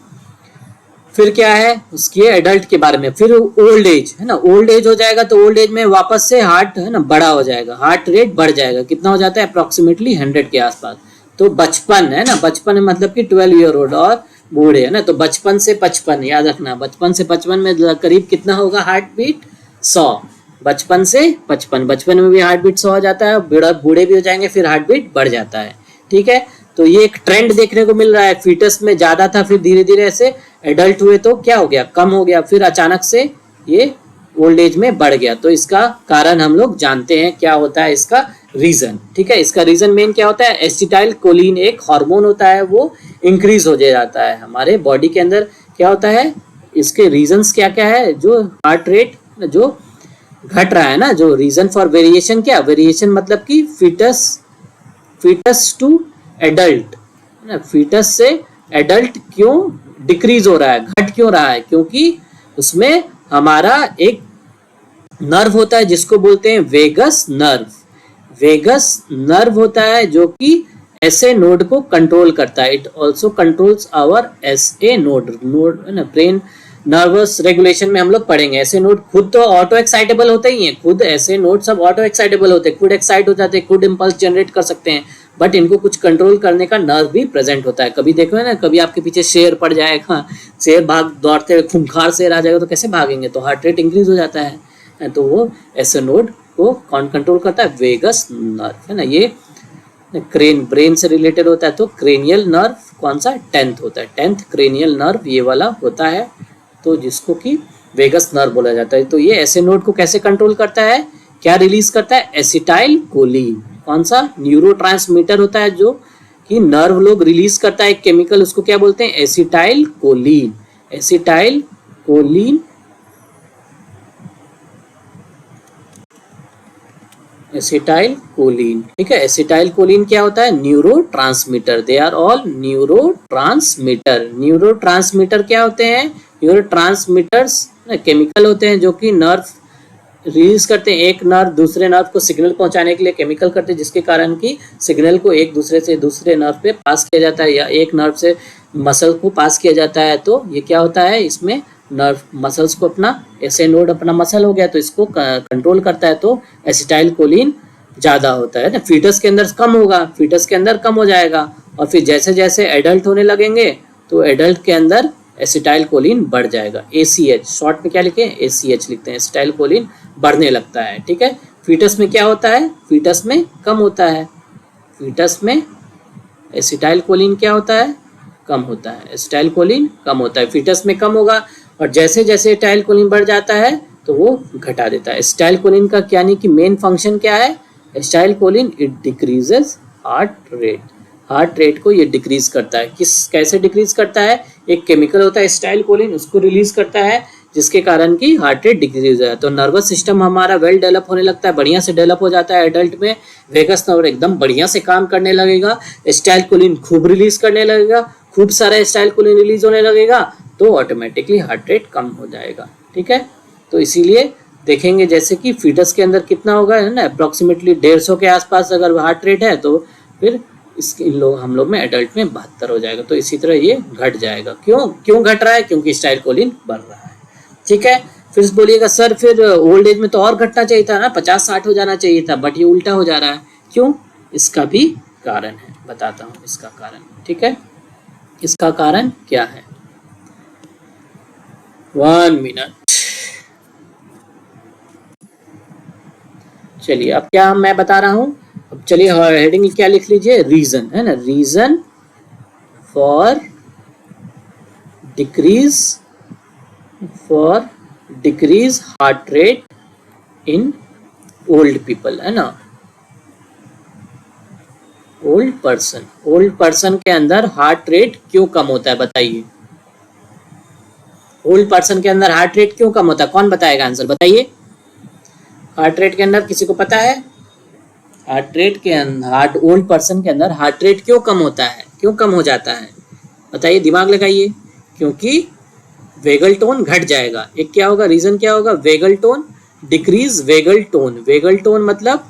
फिर क्या है उसके एडल्ट के बारे में? फिर ओल्ड एज है ना, ओल्ड एज हो जाएगा तो ओल्ड एज में वापस से हार्ट है ना बड़ा हो जाएगा, हार्ट रेट बढ़ जाएगा, कितना हो जाता है? अप्रोक्सीमेटली 100 के आसपास। तो बचपन है ना, बचपन में मतलब कि 12 ईयर ओल्ड और बूढ़े है ना, तो बचपन से 55 याद रखना, बचपन से 55 में करीब कितना होगा हार्ट बीट? 100। बचपन से 55, बचपन में भी हार्ट बीट 100 हो जाता है, बूढ़े भी हो जाएंगे फिर हार्ट बीट बढ़ जाता है, ठीक है। तो ये एक ट्रेंड देखने को मिल रहा है, फीटस में ज्यादा था, फिर धीरे धीरे ऐसे एडल्ट हुए तो क्या हो गया? कम हो गया, फिर अचानक से ये ओल्ड एज में बढ़ गया। तो इसका कारण हम लोग जानते हैं क्या होता है, इसका रीजन, ठीक है। इसका रीजन मेन क्या होता है? एसिटाइल कोलिन एक हार्मोन होता है, वो इंक्रीज हो जाता है हमारे बॉडी के अंदर। क्या होता है इसके रीजंस क्या क्या है? जो हार्ट रेट जो घट रहा है ना, जो रीजन फॉर वेरिएशन, क्या वेरिएशन मतलब कि फीटस टू एडल्ट, फीटस से एडल्ट क्यों डिक्रीज हो रहा है, घट क्यों रहा है? क्योंकि उसमें हमारा एक नर्व होता है जिसको बोलते हैं वेगस नर्व। वेगस नर्व होता है जो कि एसए नोड को कंट्रोल करता है। It also controls our SA node, ना ब्रेन नर्वस रेगुलेशन में हम लोग पढ़ेंगे। ऐसे नोड खुद तो ऑटो एक्साइटेबल होते ही हैं, खुद ऐसे नोड सब ऑटो एक्साइटेबल होते हैं, खुद एक्साइट हो जाते हैं, खुद इम्पल्स जनरेट कर सकते हैं, बट इनको कुछ कंट्रोल करने का नर्व भी प्रेजेंट होता है। कभी देखो ना, कभी आपके पीछे शेर पड़ जाएगा, शेर भाग दौड़ते हुए खूंखार शेर आ जाएगा तो कैसे भागेंगे? तो हार्ट रेट इंक्रीज हो जाता है। तो वो ऐसे नोड को कौन कंट्रोल करता है? वेगस नर्व है ना। ये ब्रेन से रिलेटेड होता है, तो क्रेनियल नर्व कौन सा? 10th होता है, 10th क्रेनियल नर्व ये वाला होता है, तो जिसको कि वेगस नर्व बोला जाता है। तो ये ऐसे नोड को कैसे कंट्रोल करता है? क्या रिलीज करता है? एसिटाइल कोलिन, कौन सा? न्यूरोट्रांसमीटर होता है जो कि नर्व लोग रिलीज करता है एक केमिकल, उसको क्या बोलते हैं? Acetyl choline. Acetyl choline, acetyl choline, ठीक है। एसिटाइल कोलिन क्या होता है? Neurotransmitter. They are all neurotransmitter. Neurotransmitter क्या होते हैं? न्यूरोट्रांसमीटर्स केमिकल होते हैं जो कि नर्व रिलीज करते हैं, एक नर्व दूसरे नर्व को सिग्नल पहुंचाने के लिए केमिकल करते हैं, जिसके कारण कि सिग्नल को एक दूसरे से दूसरे नर्व पे पास किया जाता है, या एक नर्व से मसल को पास किया जाता है। तो ये क्या होता है इसमें? नर्व मसल्स को अपना, ऐसे नोड अपना मसल हो गया तो इसको कंट्रोल करता है, तो एसिटाइल कोलिन ज्यादा होता है ना। फीटस के अंदर कम होगा, फीटस के अंदर कम हो जाएगा, और फिर जैसे जैसे एडल्ट होने लगेंगे तो एडल्ट के अंदर एसिटाइल कोलिन बढ़ जाएगा। ACH शॉर्ट में क्या लिखे? ACH लिखते हैं। एसिटाइल कोलिन बढ़ने लगता है, ठीक है। फीटस में क्या होता है? फीटस में कम होता है। फीटस में एसिटाइल कोलिन क्या होता है? कम होता है। एसिटाइल कोलिन कम होता है, फीटस में कम होगा, और जैसे जैसे एसिटाइल कोलिन बढ़ जाता है तो वो घटा देता है। एसिटाइल कोलिन का यानी कि मेन फंक्शन क्या है? Acetyl Colin it decreases heart rate. Heart rate को ये डिक्रीज करता है। कैसे डिक्रीज करता है? एक केमिकल होता है एसिटाइल कोलिन, उसको रिलीज करता है, जिसके कारण की हार्ट रेट डिक्रीज हो जाता है। तो नर्वस सिस्टम हमारा वेल डेवलप होने लगता है, बढ़िया से डेवलप हो जाता है एडल्ट में। वेगस नर्व एकदम बढ़िया से काम करने लगेगा, एसिटाइल कोलिन खूब रिलीज करने लगेगा, खूब सारा एसिटाइल कोलिन रिलीज होने लगेगा, तो ऑटोमेटिकली हार्ट रेट कम हो जाएगा, ठीक है। तो इसीलिए देखेंगे जैसे कि फीटस के अंदर कितना होगा, है ना, अप्रोक्सीमेटली 150 के आसपास अगर हार्ट रेट है तो फिर इसके हम लोग में एडल्ट में 72 हो जाएगा। तो इसी तरह ये घट जाएगा। क्यों घट रहा है? क्योंकि स्टाइलकोलिन बढ़ रहा है। ठीक है, फिर बोलिएगा सर फिर ओल्ड एज में तो और घटना चाहिए था ना, 50-60 हो जाना चाहिए था, बट ये उल्टा हो जा रहा है। क्यों? इसका भी कारण है, बताता हूँ इसका कारण। ठीक है, इसका कारण क्या है? 1 मिनट। चलिए, अब क्या मैं बता रहा हूँ, अब चलिए हेडिंग क्या लिख लीजिए, रीजन, है ना, reason for decrease heart rate in old people, है ना, ओल्ड पर्सन के अंदर हार्ट रेट क्यों कम होता है, बताइए। ओल्ड पर्सन के अंदर हार्ट रेट क्यों कम होता है? कौन बताएगा आंसर, बताइए। हार्ट रेट के अंदर किसी को पता है? हार्ट रेट के अंदर, ओल्ड पर्सन के अंदर हार्ट रेट क्यों कम होता है, क्यों कम हो जाता है, बताइए, दिमाग लगाइए। क्योंकि वेगल टोन घट जाएगा। एक क्या होगा, रीजन क्या होगा, vagal tone, decrease vagal tone. Vagal tone मतलब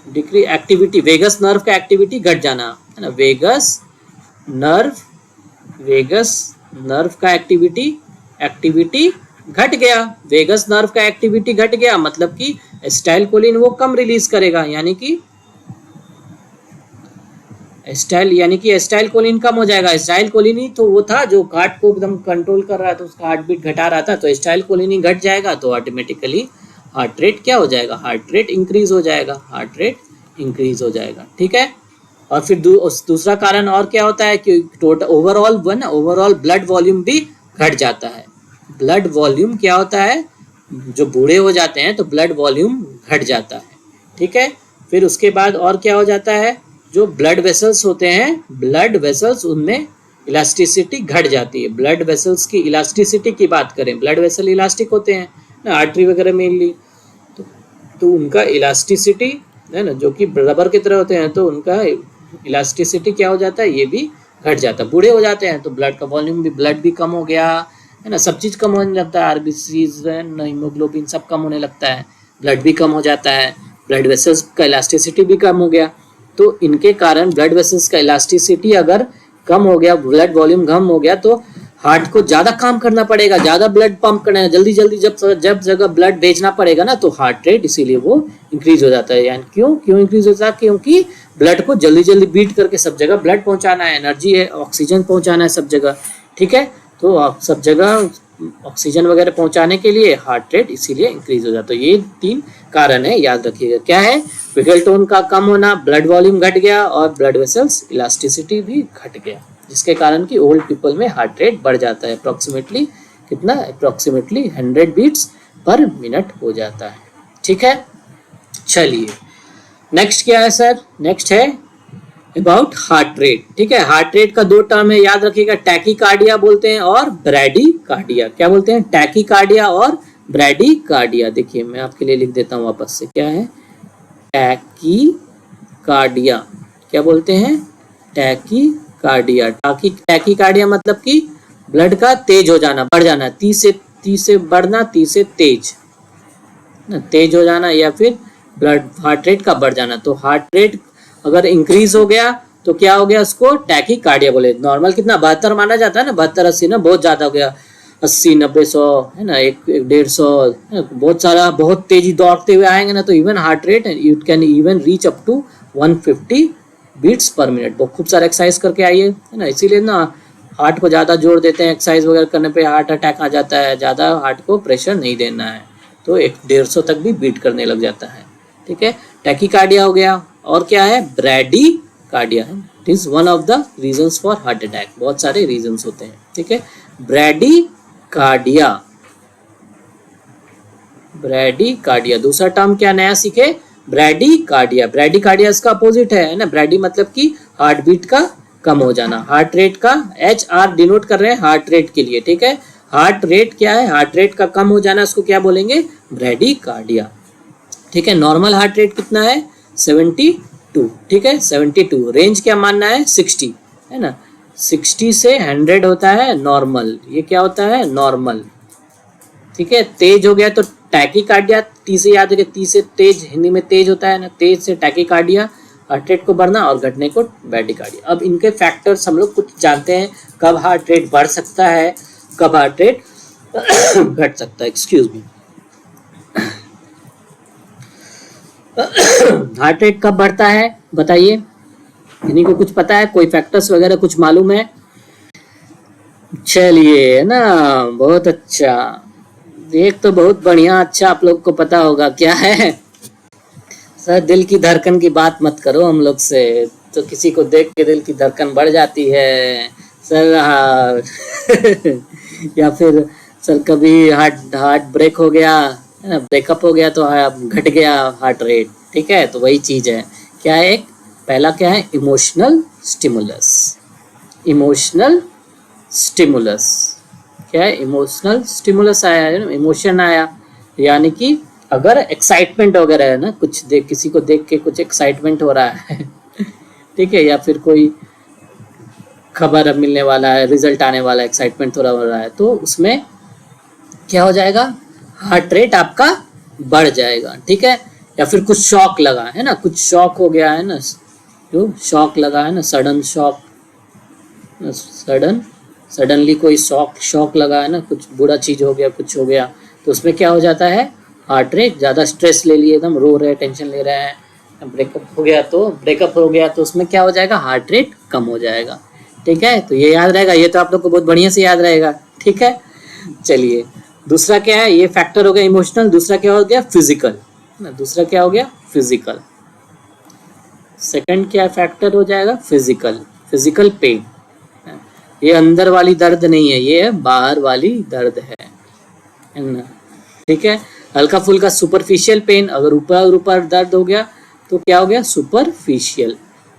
डिक्रीज एक्टिविटी, वेगस नर्व का एक्टिविटी घट जाना, है ना, वेगस नर्व का एक्टिविटी घट गया। वेगस नर्व का एक्टिविटी घट गया मतलब कि एसिटाइलकोलिन वो कम रिलीज करेगा, यानी कि एसिटाइलकोलिन कम हो जाएगा। एसिटाइलकोलिन ही तो वो था जो हार्ट को एकदम कंट्रोल कर रहा था, उसका हार्ट बीट घटा रहा था। तो एसिटाइलकोलिन ही घट जाएगा तो ऑटोमेटिकली हार्ट रेट क्या हो जाएगा, हार्ट रेट इंक्रीज हो जाएगा। ठीक है, और फिर दूसरा कारण और क्या होता है कि टोटल ओवरऑल ब्लड वॉल्यूम भी घट जाता है। ब्लड वॉल्यूम क्या होता है, जो बूढ़े हो जाते हैं तो ब्लड वॉल्यूम घट जाता है। ठीक है, फिर उसके बाद और क्या हो जाता है, जो ब्लड वेसल्स होते हैं, ब्लड वेसल्स उनमें इलास्टिसिटी घट जाती है। ब्लड वेसल्स की इलास्टिसिटी की बात करें, ब्लड वेसल इलास्टिक होते हैं ना, आर्टरी वगैरह मेनली, तो उनका इलास्टिसिटी, है ना, जो कि रबर की तरह होते हैं, तो उनका इलास्टिसिटी क्या हो जाता है, ये भी घट जाता है। बूढ़े हो जाते हैं तो ब्लड का वॉल्यूम भी, ब्लड भी कम हो गया, है ना, सब चीज़ कम होने लगता है, आरबीसीज, हीमोग्लोबिन सब कम होने लगता है, ब्लड भी कम हो जाता है, ब्लड वेसल्स का इलास्टिसिटी भी कम हो गया। तो इनके कारण ब्लड वेसल्स का इलास्टिसिटी अगर कम हो गया, ब्लड वॉल्यूम कम हो गया, तो हार्ट को ज़्यादा काम करना पड़ेगा, ज़्यादा ब्लड पंप करना है, जल्दी जब जगह ब्लड भेजना पड़ेगा ना, तो हार्ट रेट इसीलिए वो इंक्रीज हो जाता है। यानी क्यों इंक्रीज होता है, क्योंकि ब्लड को जल्दी बीट करके सब जगह ब्लड पहुंचाना है, एनर्जी है, ऑक्सीजन पहुंचाना है सब जगह। ठीक है, तो आप सब जगह ऑक्सीजन वगैरह पहुंचाने के लिए हार्ट रेट इसीलिए इंक्रीज हो जाता है। ये 3 कारण है, याद रखिएगा। क्या है, वेगल टोन का कम होना, ब्लड वॉल्यूम घट गया, और ब्लड वेसल्स इलास्टिसिटी भी घट गया, जिसके कारण कि ओल्ड पीपल में हार्ट रेट बढ़ जाता है। अप्रोक्सीमेटली कितना, अप्रोक्सीमेटली 100 बीट्स पर मिनट हो जाता है। ठीक है, चलिए नेक्स्ट क्या है सर, नेक्स्ट है अबाउट हार्ट रेट। ठीक है, हार्ट रेट का 2 टर्म है, याद रखिएगा, टैकीकार्डिया बोलते हैं और ब्रैडीकार्डिया। क्या बोलते हैं, टैकीकार्डिया और ब्रैडीकार्डिया। देखिए मैं आपके लिए लिख देता हूँ वापस से, क्या है, टैकीकार्डिया। क्या बोलते हैं, टैकीकार्डिया। टैकीकार्डिया मतलब कि ब्लड का तेज हो जाना, बढ़ जाना, 30 से बढ़ना, 30 से तेज हो जाना, या फिर ब्लड हार्ट रेट का बढ़ जाना। तो हार्ट रेट अगर इंक्रीज हो गया तो क्या हो गया, उसको टैकीकार्डिया बोले। नॉर्मल कितना 72 माना जाता है ना, 72-80 ना, बहुत ज्यादा हो गया, 80-90-100, है ना, 150, बहुत सारा, बहुत तेजी दौड़ते हुए आएंगे ना, तो even heart rate it can even reach up to 150 beats per minute. बहुत खूब सारा एक्सरसाइज करके आइए, है ना, इसीलिए ना हार्ट को ज़्यादा जोर देते हैं, एक्सरसाइज वगैरह करने पे हार्ट अटैक आ जाता है, ज़्यादा हार्ट को प्रेशर नहीं देना है, तो 150 तक भी बीट करने लग जाता है। ठीक है, टैकीकार्डिया हो गया, और क्या है, ब्रैडीकार्डिया है, it is one of the reasons for heart attack. बहुत सारे रीजंस होते हैं। ठीक है, ब्रैडीकार्डिया। दूसरा टर्म क्या नया सीखे, ब्रैडीकार्डिया। ब्रैडीकार्डिया इसका अपोजिट है ना, ब्रैडी मतलब कि हार्ट बीट का कम हो जाना। हार्ट रेट का HR डिनोट कर रहे हैं हार्ट रेट के लिए। ठीक है, हार्ट रेट क्या है, हार्ट रेट का कम हो जाना, उसको क्या बोलेंगे, ब्रैडीकार्डिया। ठीक है, नॉर्मल हार्ट रेट कितना है, 72। ठीक है, 72। रेंज क्या मानना है, 60, है ना, 60 से 100 होता है नॉर्मल। ये क्या होता है, नॉर्मल। ठीक है, तेज हो गया तो टैकीकार्डिया, टी से याद रखिए, टी से तेज, हिंदी में तेज होता है ना, तेज से टैकीकार्डिया, हार्ट रेट को बढ़ना, और घटने को ब्रैडीकार्डिया। अब इनके फैक्टर्स हम लोग कुछ जानते हैं, कब हार्ट रेट बढ़ सकता है, कब हार्ट रेट घट सकता है, एक्सक्यूज मी। हार्ट रेट कब बढ़ता है बताइए, इन्हीं को कुछ पता है, कोई फैक्टर्स वगैरह कुछ मालूम है? चलिए ना, बहुत अच्छा, एक तो बहुत बढ़िया, अच्छा आप लोग को पता होगा क्या है सर। दिल की धड़कन की बात मत करो हम लोग से, तो किसी को देख के दिल की धड़कन बढ़ जाती है सर। या फिर सर कभी हार्ट हार्ट ब्रेक हो गया है ना, ब्रेकअप हो गया तो घट गया हार्ट रेट, ठीक है। तो वही चीज है, क्या है, एक पहला क्या है, इमोशनल स्टिमुलस। इमोशनल स्टिमुलस क्या है, इमोशनल स्टिमुलस आया है, इमोशन आया, यानी कि अगर एक्साइटमेंट वगैरह है ना, कुछ देख, किसी को देख के कुछ एक्साइटमेंट हो रहा है ठीक है, या फिर कोई खबर अब मिलने वाला है, रिजल्ट आने वाला है, एक्साइटमेंट थोड़ा हो रहा है, तो उसमें क्या हो जाएगा, हार्ट रेट आपका बढ़ जाएगा, ठीक है। या फिर कुछ शॉक लगा है ना, कुछ शॉक हो गया है ना, जो शॉक लगा है ना, सडन शॉक, सडनली कोई शॉक लगा है ना, कुछ बुरा चीज हो गया, कुछ हो गया, तो उसमें क्या हो जाता है, हार्ट रेट, ज़्यादा स्ट्रेस ले लिए, एकदम रो रहे हैं, टेंशन ले रहे हैं, ब्रेकअप हो गया तो उसमें क्या हो जाएगा, हार्ट रेट कम हो जाएगा, ठीक है। तो ये याद रहेगा, ये तो आप लोग को बहुत बढ़िया से याद रहेगा, ठीक है। चलिए दूसरा क्या है, ये फैक्टर हो गया इमोशनल, दूसरा क्या हो गया, फिजिकल ना, दूसरा क्या हो गया, फिजिकल। सेकंड क्या फैक्टर हो जाएगा, फिजिकल, फिजिकल पेन। ये अंदर वाली दर्द नहीं है, ये बाहर वाली दर्द है ना, ठीक है। हल्का फुल्का सुपरफिशियल पेन, अगर ऊपर ऊपर दर्द हो गया तो क्या हो गया, सुपरफिशियल।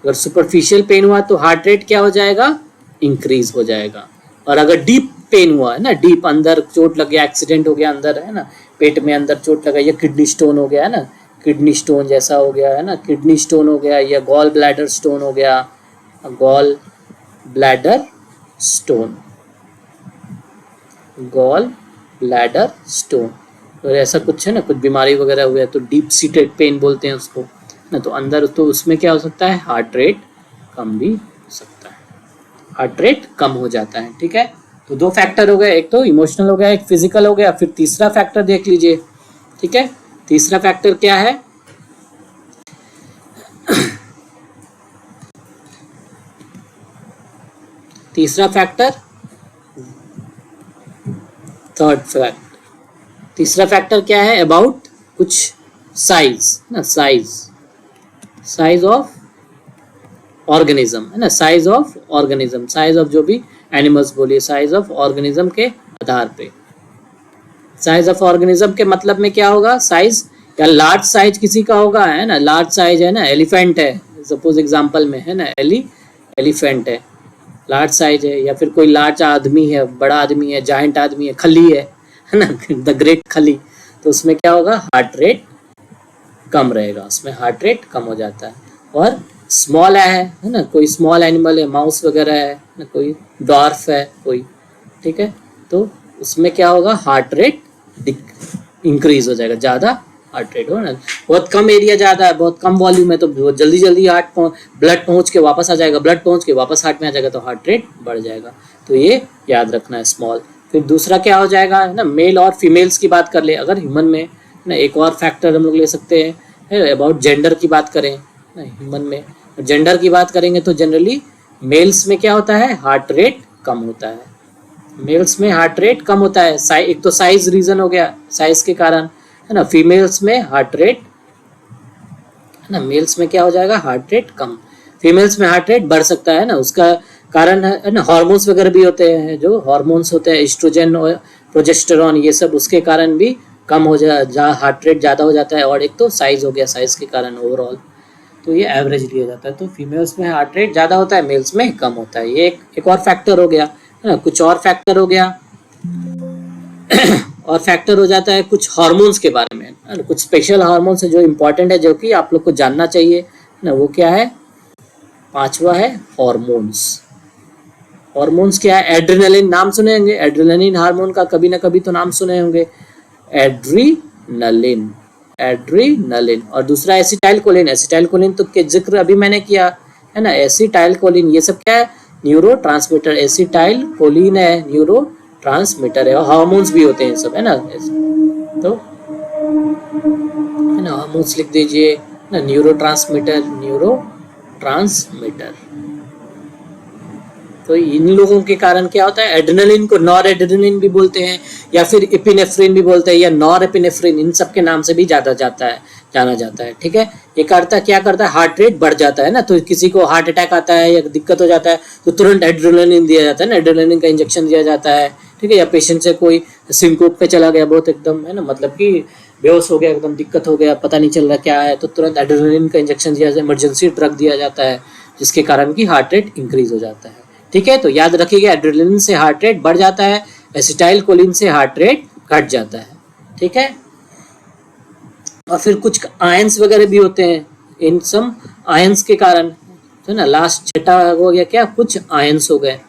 अगर सुपरफिशियल पेन हुआ तो हार्ट रेट क्या हो जाएगा, इंक्रीज हो जाएगा। और अगर डीप पेन हुआ है ना, डीप अंदर चोट लग गया, एक्सीडेंट हो गया अंदर है ना, पेट में अंदर चोट लगा, या किडनी स्टोन हो गया है ना, किडनी स्टोन जैसा हो गया है ना, किडनी स्टोन हो गया, या गॉल ब्लैडर स्टोन हो गया, gall bladder stone, gall bladder stone, तो ऐसा कुछ है ना, कुछ बीमारी वगैरह हुआ है तो डीप सीटेड पेन बोलते हैं उसको ना, तो अंदर, तो उसमें क्या हो सकता है, हार्ट रेट कम भी हो सकता है, हार्ट रेट कम हो जाता है, ठीक है। तो दो फैक्टर हो गए, एक तो इमोशनल हो गया, एक फिजिकल हो गया, फिर तीसरा फैक्टर देख लीजिए, ठीक है। तीसरा फैक्टर क्या है, तीसरा फैक्टर, थर्ड फैक्टर, तीसरा फैक्टर क्या है, अबाउट कुछ साइज ना, साइज ऑफ ऑर्गेनिज्म है ना, size of organism, size of जो भी एनिमल्स बोलिए, साइज ऑफ ऑर्गेनिज्म के आधार पे, साइज ऑफ ऑर्गेनिज्म के मतलब में क्या होगा, साइज, या लार्ज साइज किसी का होगा है ना, लार्ज साइज है ना, एलिफेंट है सपोज एग्जांपल में है ना, एलिफेंट है, लार्ज साइज है, या फिर कोई लार्ज आदमी है, बड़ा आदमी है, जाइंट आदमी है, खली है ना, द ग्रेट खली, तो उसमें क्या होगा, हार्ट रेट कम रहेगा, उसमें हार्ट रेट कम हो जाता है। और स्मॉल है ना, कोई स्मॉल एनिमल है, माउस वगैरह है ना, कोई डॉर्फ है कोई, ठीक है, तो उसमें क्या होगा, हार्ट रेट इंक्रीज हो जाएगा, ज़्यादा हार्ट रेट हो ना, बहुत कम एरिया ज़्यादा है, बहुत कम वॉल्यूम है, तो बहुत जल्दी जल्दी ब्लड पहुंच के वापस आ जाएगा, ब्लड पहुंच के वापस हार्ट में आ जाएगा, तो हार्ट रेट बढ़ जाएगा, तो ये याद रखना है, स्मॉल। फिर दूसरा क्या हो जाएगा है ना, मेल और फीमेल्स की बात कर ले, अगर ह्यूमन में ना, एक और फैक्टर हम लोग ले सकते हैं अबाउट जेंडर की बात करें ना, ह्यूमन में जेंडर की बात करेंगे तो जनरली मेल्स में क्या होता है, हार्ट रेट कम होता है, मेल्स में हार्ट रेट कम होता है, एक तो साइज रीजन हो गया, साइज के कारण है ना, फीमेल्स में हार्ट रेट है ना, मेल्स में क्या हो जाएगा, हार्ट रेट कम, फीमेल्स में हार्ट रेट बढ़ सकता है ना, उसका कारण है ना, हार्मोन्स वगैरह भी होते हैं, जो हार्मोन्स होते हैं, एस्ट्रोजन और प्रोजेस्टेरॉन, ये सब उसके कारण भी कम हो हार्ट रेट ज़्यादा हो जाता है, और एक तो साइज हो गया, साइज के कारण ओवरऑल, तो ये एवरेज लिया जाता है, तो फीमेल्स में हार्ट रेट ज़्यादा होता है, मेल्स में कम होता है, ये एक और फैक्टर हो गया है ना। कुछ और फैक्टर हो गया और फैक्टर हो जाता है कुछ हार्मोन्स के बारे में, कुछ स्पेशल हार्मोन्स है जो इम्पोर्टेंट है, जो कि आप लोग को जानना चाहिए ना, वो क्या है, पांचवा है हार्मोन्स। हार्मोन्स क्या है, एड्रेनलिन, नाम सुने होंगे, एड्रेनलिन हार्मोन का कभी ना कभी तो नाम सुने होंगे, एड्रीनलिन एड्रीनलिन, एड्रीनलिन। और दूसरा एसिटाइल कोलिन, एसिटाइल कोलिन तो के जिक्र अभी मैंने किया है ना, एसिटाइल कोलिन ये सब क्या है, न्यूरो ट्रांसमीटर। एसिटाइल कोलिन है न्यूरो ट्रांसमीटर है, और हार्मोन्स भी होते हैं सब, है ना। तो है ना, हार्मोन्स लिख दीजिए ना, न्यूरो ट्रांसमीटर, न्यूरो ट्रांसमीटर। तो इन लोगों के कारण क्या होता है, एड्रेनलिन को नॉर एड्रेनलिन भी बोलते हैं, या फिर एपिनेफ्रिन भी बोलते हैं, या नॉर एपिनेफ्रिन, इन सब के नाम से भी जाना जाता है। ठीक है, ये करता क्या करता है, हार्ट रेट बढ़ जाता है ना। तो किसी को हार्ट अटैक आता है या दिक्कत हो जाता है तो तुरंत एड्रेनलिन दिया जाता है ना, एड्रेनलिन का इंजेक्शन दिया जाता है। ठीक है, या पेशेंट से कोई सिंकोप पे चला गया बहुत एकदम, है ना, मतलब कि बेहोश हो गया, एकदम दिक्कत हो गया, पता नहीं चल रहा क्या है, तो तुरंत एड्रेनलिन का इंजेक्शन दिया जाता है, इमरजेंसी ड्रग दिया जाता है, जिसके कारण की हार्ट रेट इंक्रीज हो जाता है। ठीक है, तो याद रखिएगा, एड्रेनलिन से हार्ट रेट बढ़ जाता है, एसिटाइल कोलिन से हार्ट रेट घट जाता है। ठीक है, और फिर कुछ आयंस वगैरह भी होते हैं, इन सब आयंस के कारण, तो ना लास्ट छठा हो गया क्या, कुछ आयंस हो गए,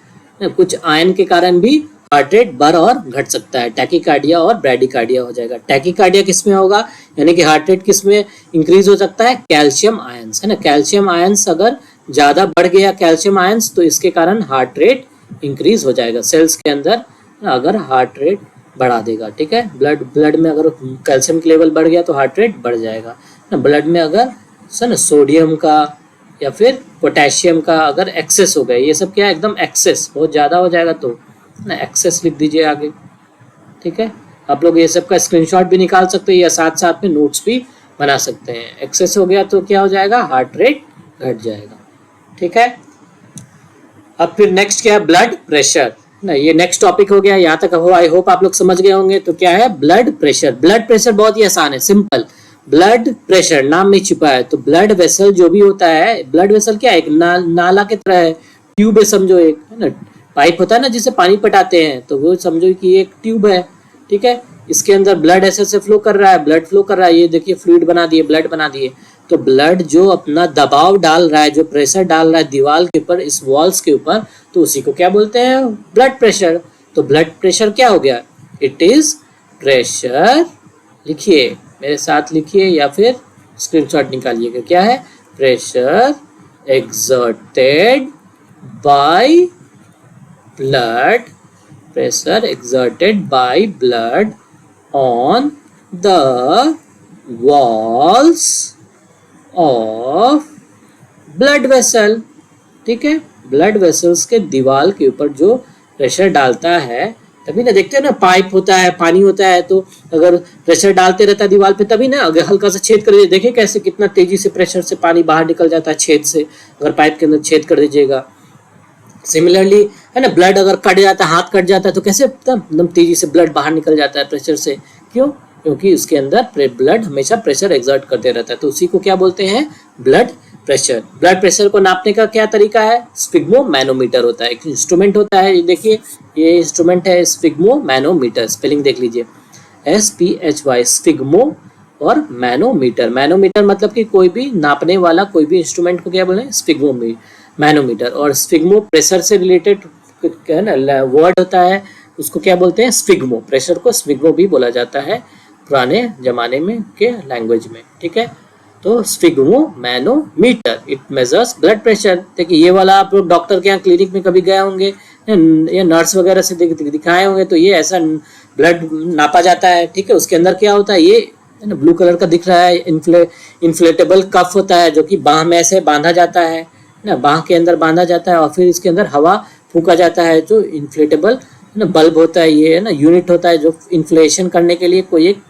कुछ आयन के कारण भी हार्ट रेट बढ़ और घट सकता है, टैकीकार्डिया और ब्रैडीकार्डिया हो जाएगा। टैकीकार्डिया किस में होगा, यानी कि हार्ट रेट किस में इंक्रीज हो सकता है, कैल्शियम आयंस, है ना। कैल्शियम आयंस अगर ज्यादा बढ़ गया कैल्शियम आयंस, तो इसके कारण हार्ट रेट इंक्रीज हो जाएगा सेल्स के अंदर, अगर हार्ट रेट बढ़ा देगा। ठीक है, ब्लड में अगर कैल्शियम का लेवल बढ़ गया तो हार्ट रेट बढ़ जाएगा ना। ब्लड में अगर सोडियम का या फिर पोटेशियम का अगर एक्सेस हो गया, ये सब क्या एकदम एक्सेस बहुत ज़्यादा हो जाएगा, तो ना एक्सेस लिख दीजिए आगे। ठीक है, आप लोग ये सब का स्क्रीनशॉट भी निकाल सकते हैं या साथ साथ में नोट्स भी बना सकते हैं। एक्सेस हो गया तो क्या हो जाएगा, हार्ट रेट घट जाएगा। ठीक है, अब फिर नेक्स्ट क्या है, ब्लड प्रेशर ना। ये नेक्स्ट टॉपिक हो गया, यहाँ तक हो, आई होप आप लोग समझ गए होंगे। तो क्या है ब्लड प्रेशर, ब्लड प्रेशर बहुत ही आसान है, सिंपल। ब्लड प्रेशर नाम में छिपा है। तो ब्लड वेसल जो भी होता है, ब्लड वेसल क्या है, एक नाला की तरह है, ट्यूब है समझो, एक है ना, पाइप होता है ना जिससे पानी पटाते हैं, तो वो समझो कि एक ट्यूब है। ठीक है, इसके अंदर ब्लड ऐसे से फ्लो कर रहा है, ब्लड फ्लो कर रहा है, ये देखिए फ्लूइड बना दिए, ब्लड बना दिए। तो ब्लड जो अपना दबाव डाल रहा है, जो प्रेशर डाल रहा है दीवार के ऊपर, इस वॉल्स के ऊपर, तो उसी को क्या बोलते हैं, ब्लड प्रेशर। तो ब्लड प्रेशर क्या हो गया, इट इज प्रेशर, लिखिए मेरे साथ लिखिए या फिर स्क्रीनशॉट निकालिएगा, क्या है, pressure exerted by blood, pressure exerted by blood on the walls of blood vessel। ठीक है, ब्लड वेसल्स के दीवार के ऊपर जो प्रेशर डालता है, तभी ना देखते हैं ना, पाइप होता है, पानी होता है, तो अगर प्रेशर डालते रहता है दीवार पे, तभी ना अगर हल्का सा छेद कर दीजिए, देखिए कैसे कितना तेजी से प्रेशर से पानी बाहर निकल जाता है छेद से, अगर पाइप के अंदर छेद कर दीजिएगा। सिमिलरली है ना, ब्लड अगर कट जाता है, हाथ कट जाता है, तो कैसे एकदम तेजी से ब्लड बाहर निकल जाता है प्रेशर से, क्यों, क्योंकि उसके अंदर ब्लड हमेशा प्रेशर एक्सर्ट करते रहता है। तो उसी को क्या बोलते हैं, ब्लड प्रेशर। ब्लड प्रेशर को नापने का क्या तरीका है, स्फिग्मोमैनोमीटर होता है, एक इंस्ट्रूमेंट होता है, ये देखिए ये इंस्ट्रूमेंट है स्फिग्मोमैनोमीटर, स्पेलिंग देख लीजिए, SPHY, स्फिग्मो और मैनोमीटर। मैनोमीटर मतलब कि कोई भी नापने वाला कोई भी इंस्ट्रूमेंट को क्या बोले, स्फिग्मोमैनोमीटर। और स्फिग्मो प्रेशर से रिलेटेड है ना वर्ड होता है, उसको क्या बोलते हैं, स्फिग्मो। प्रेशर को स्फिग्मो भी बोला जाता है पुराने जमाने में के लैंग्वेज में। ठीक है, तो sphygmomanometer, it measures blood pressure. देखिए ये वाला आप लोग डॉक्टर के यहाँ क्लिनिक में कभी गए होंगे या नर्स वगैरह से दिखाए होंगे, तो ये ऐसा ब्लड नापा जाता है। ठीक है, उसके अंदर क्या होता है, ये है ना ब्लू कलर का दिख रहा है, इन्फ्लेटेबल कफ होता है, जो कि बाह में ऐसे बांधा जाता है ना, बाह के अंदर बांधा जाता है, और फिर इसके अंदर हवा फूका जाता है, जो इन्फ्लेटेबल ना बल्ब होता है, ये है ना यूनिट होता है, जो इन्फ्लेशन करने के लिए कोई एक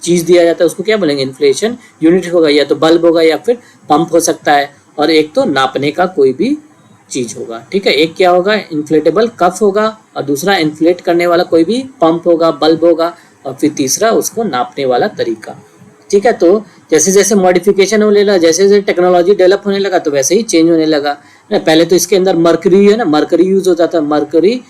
चीज दिया जाता है, उसको क्या बोलेंगे, इन्फ्लेशन यूनिट होगा, या तो बल्ब होगा या फिर पंप हो सकता है, और एक तो नापने का कोई भी चीज होगा। ठीक है, एक क्या होगा, इन्फ्लेटेबल कफ होगा, और दूसरा इन्फ्लेट करने वाला कोई भी पंप होगा, बल्ब होगा, और फिर तीसरा उसको नापने वाला तरीका। ठीक है, तो जैसे जैसे मॉडिफिकेशन होने लगा, जैसे जैसे टेक्नोलॉजी डेवलप होने लगा, तो वैसे ही चेंज होने लगा। पहले तो इसके अंदर मरकरी है ना, मरकरी यूज होता था, मरकरी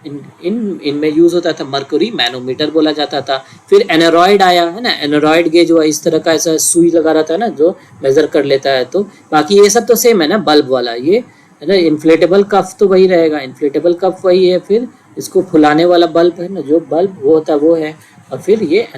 इनमें यूज होता था, मरकरी मैनोमीटर बोला जाता था। फिर एनोरॉइड आया है ना, एनोरॉइड गेज हुआ, इस तरह का ऐसा सुई लगा रहता है ना, जो मेजर कर लेता है। तो बाकी ये सब तो सेम है ना, बल्ब वाला ये है ना, इन्फ्लेटेबल कफ तो वही रहेगा, इन्फ्लेटेबल कफ वही है, फिर इसको फुलाने वाला बल्ब है ना, जो बल्ब वो होता है वो है, और फिर ये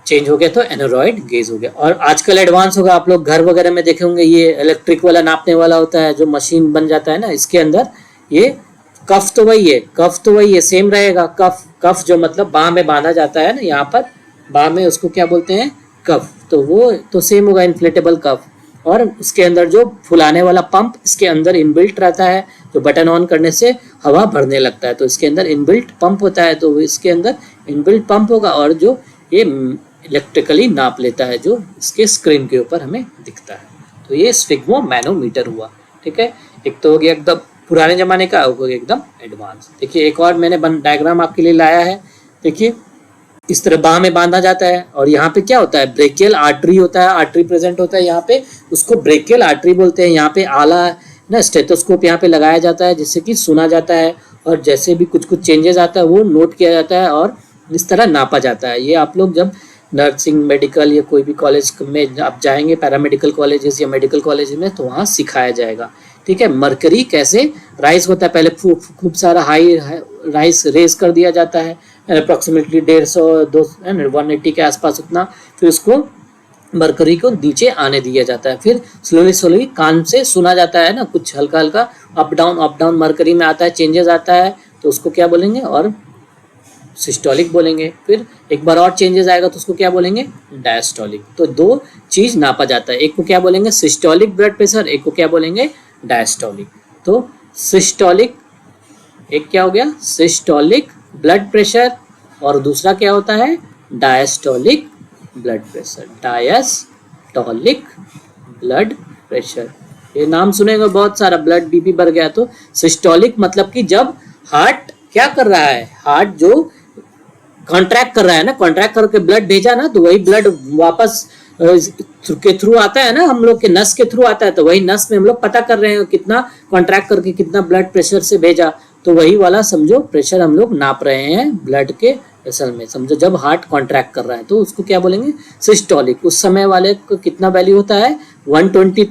चेंज हो गया तो एनोरॉइड गेज हो गया। और आजकल एडवांस होगा, आप लोग घर वगैरह में देखे होंगे, ये इलेक्ट्रिक वाला नापने वाला होता है जो मशीन बन जाता है ना, इसके अंदर ये कफ तो वही है, कफ तो वही है, सेम रहेगा। कफ, कफ जो मतलब बाह में बांधा जाता है ना, यहाँ पर बाह में, उसको क्या बोलते हैं, कफ। तो वो तो सेम होगा, इन्फ्लेटेबल कफ। और उसके अंदर जो फुलाने वाला पंप इसके अंदर इनबिल्ट रहता है, जो बटन ऑन करने से हवा भरने लगता है, तो इसके अंदर इनबिल्ट पंप होता है, तो इसके अंदर इनबिल्ट पंप होगा। और जो ये इलेक्ट्रिकली नाप लेता है, जो इसके स्क्रीन के ऊपर हमें दिखता है। तो ये स्फिग्मोमैनोमीटर हुआ, ठीक है। एक तो हो गया एकदम पुराने जमाने का, हो गया एकदम एडवांस। देखिए एक और मैंने डायग्राम आपके लिए लाया है। देखिए इस तरह बाह में बांधा जाता है, और यहाँ पे क्या होता है, ब्रेकियल आर्टरी होता है, आर्टरी प्रेजेंट होता है यहाँ पे, उसको ब्रेकियल आर्टरी बोलते हैं। यहाँ पे आला ना, स्टेथोस्कोप यहाँ पे लगाया जाता है, जिससे कि सुना जाता है, और जैसे भी कुछ कुछ चेंजेस आता है वो नोट किया जाता है, और इस तरह नापा जाता है। ये आप लोग जब नर्सिंग, मेडिकल या कोई भी कॉलेज में आप जाएंगे, पैरामेडिकल कॉलेजेस या मेडिकल कॉलेज में, तो वहाँ सिखाया जाएगा, ठीक है। मरकरी कैसे राइज होता है, पहले खूब सारा हाई राइज रेज कर दिया जाता है, अप्रोक्सीमेटली 150-180 के आसपास उतना, फिर उसको मरकरी को नीचे आने दिया जाता है, फिर स्लोली स्लोली कान से सुना जाता है ना, कुछ हल्का हल्का अप डाउन मरकरी में आता है, चेंजेस आता है, तो उसको क्या बोलेंगे, और सिस्टोलिक बोलेंगे। फिर एक बार और चेंजेस आएगा तो उसको क्या बोलेंगे, डायस्टोलिक। तो दो चीज नापा जाता है, एक को क्या बोलेंगे सिस्टोलिक ब्लड प्रेशर, एक को क्या बोलेंगे डायस्टोलिक। तो सिस्टोलिक एक क्या हो गया, सिस्टोलिक ब्लड प्रेशर, और दूसरा क्या होता है, diastolic blood pressure, diastolic blood pressure. ये नाम सुनेंगे बहुत सारा, ब्लड बीपी बढ़ गया। तो सिस्टोलिक मतलब कि जब हार्ट क्या कर रहा है, हार्ट जो कॉन्ट्रैक्ट कर रहा है ना, कॉन्ट्रैक्ट करके ब्लड भेजा ना, तो वही ब्लड वापस के थ्रू आता है ना, हम लोग के नस के थ्रू आता है, तो वही नस में हम लोग पता कर रहे हैं कितना कॉन्ट्रैक्ट करके कितना ब्लड प्रेशर से भेजा, तो वही वाला समझो प्रेशर हम लोग नाप रहे हैं ब्लड के वेसल में। समझो जब हार्ट कॉन्ट्रैक्ट कर रहा है तो उसको क्या बोलेंगे, सिस्टोलिक। उस समय वाले को कितना वैल्यू होता है, 120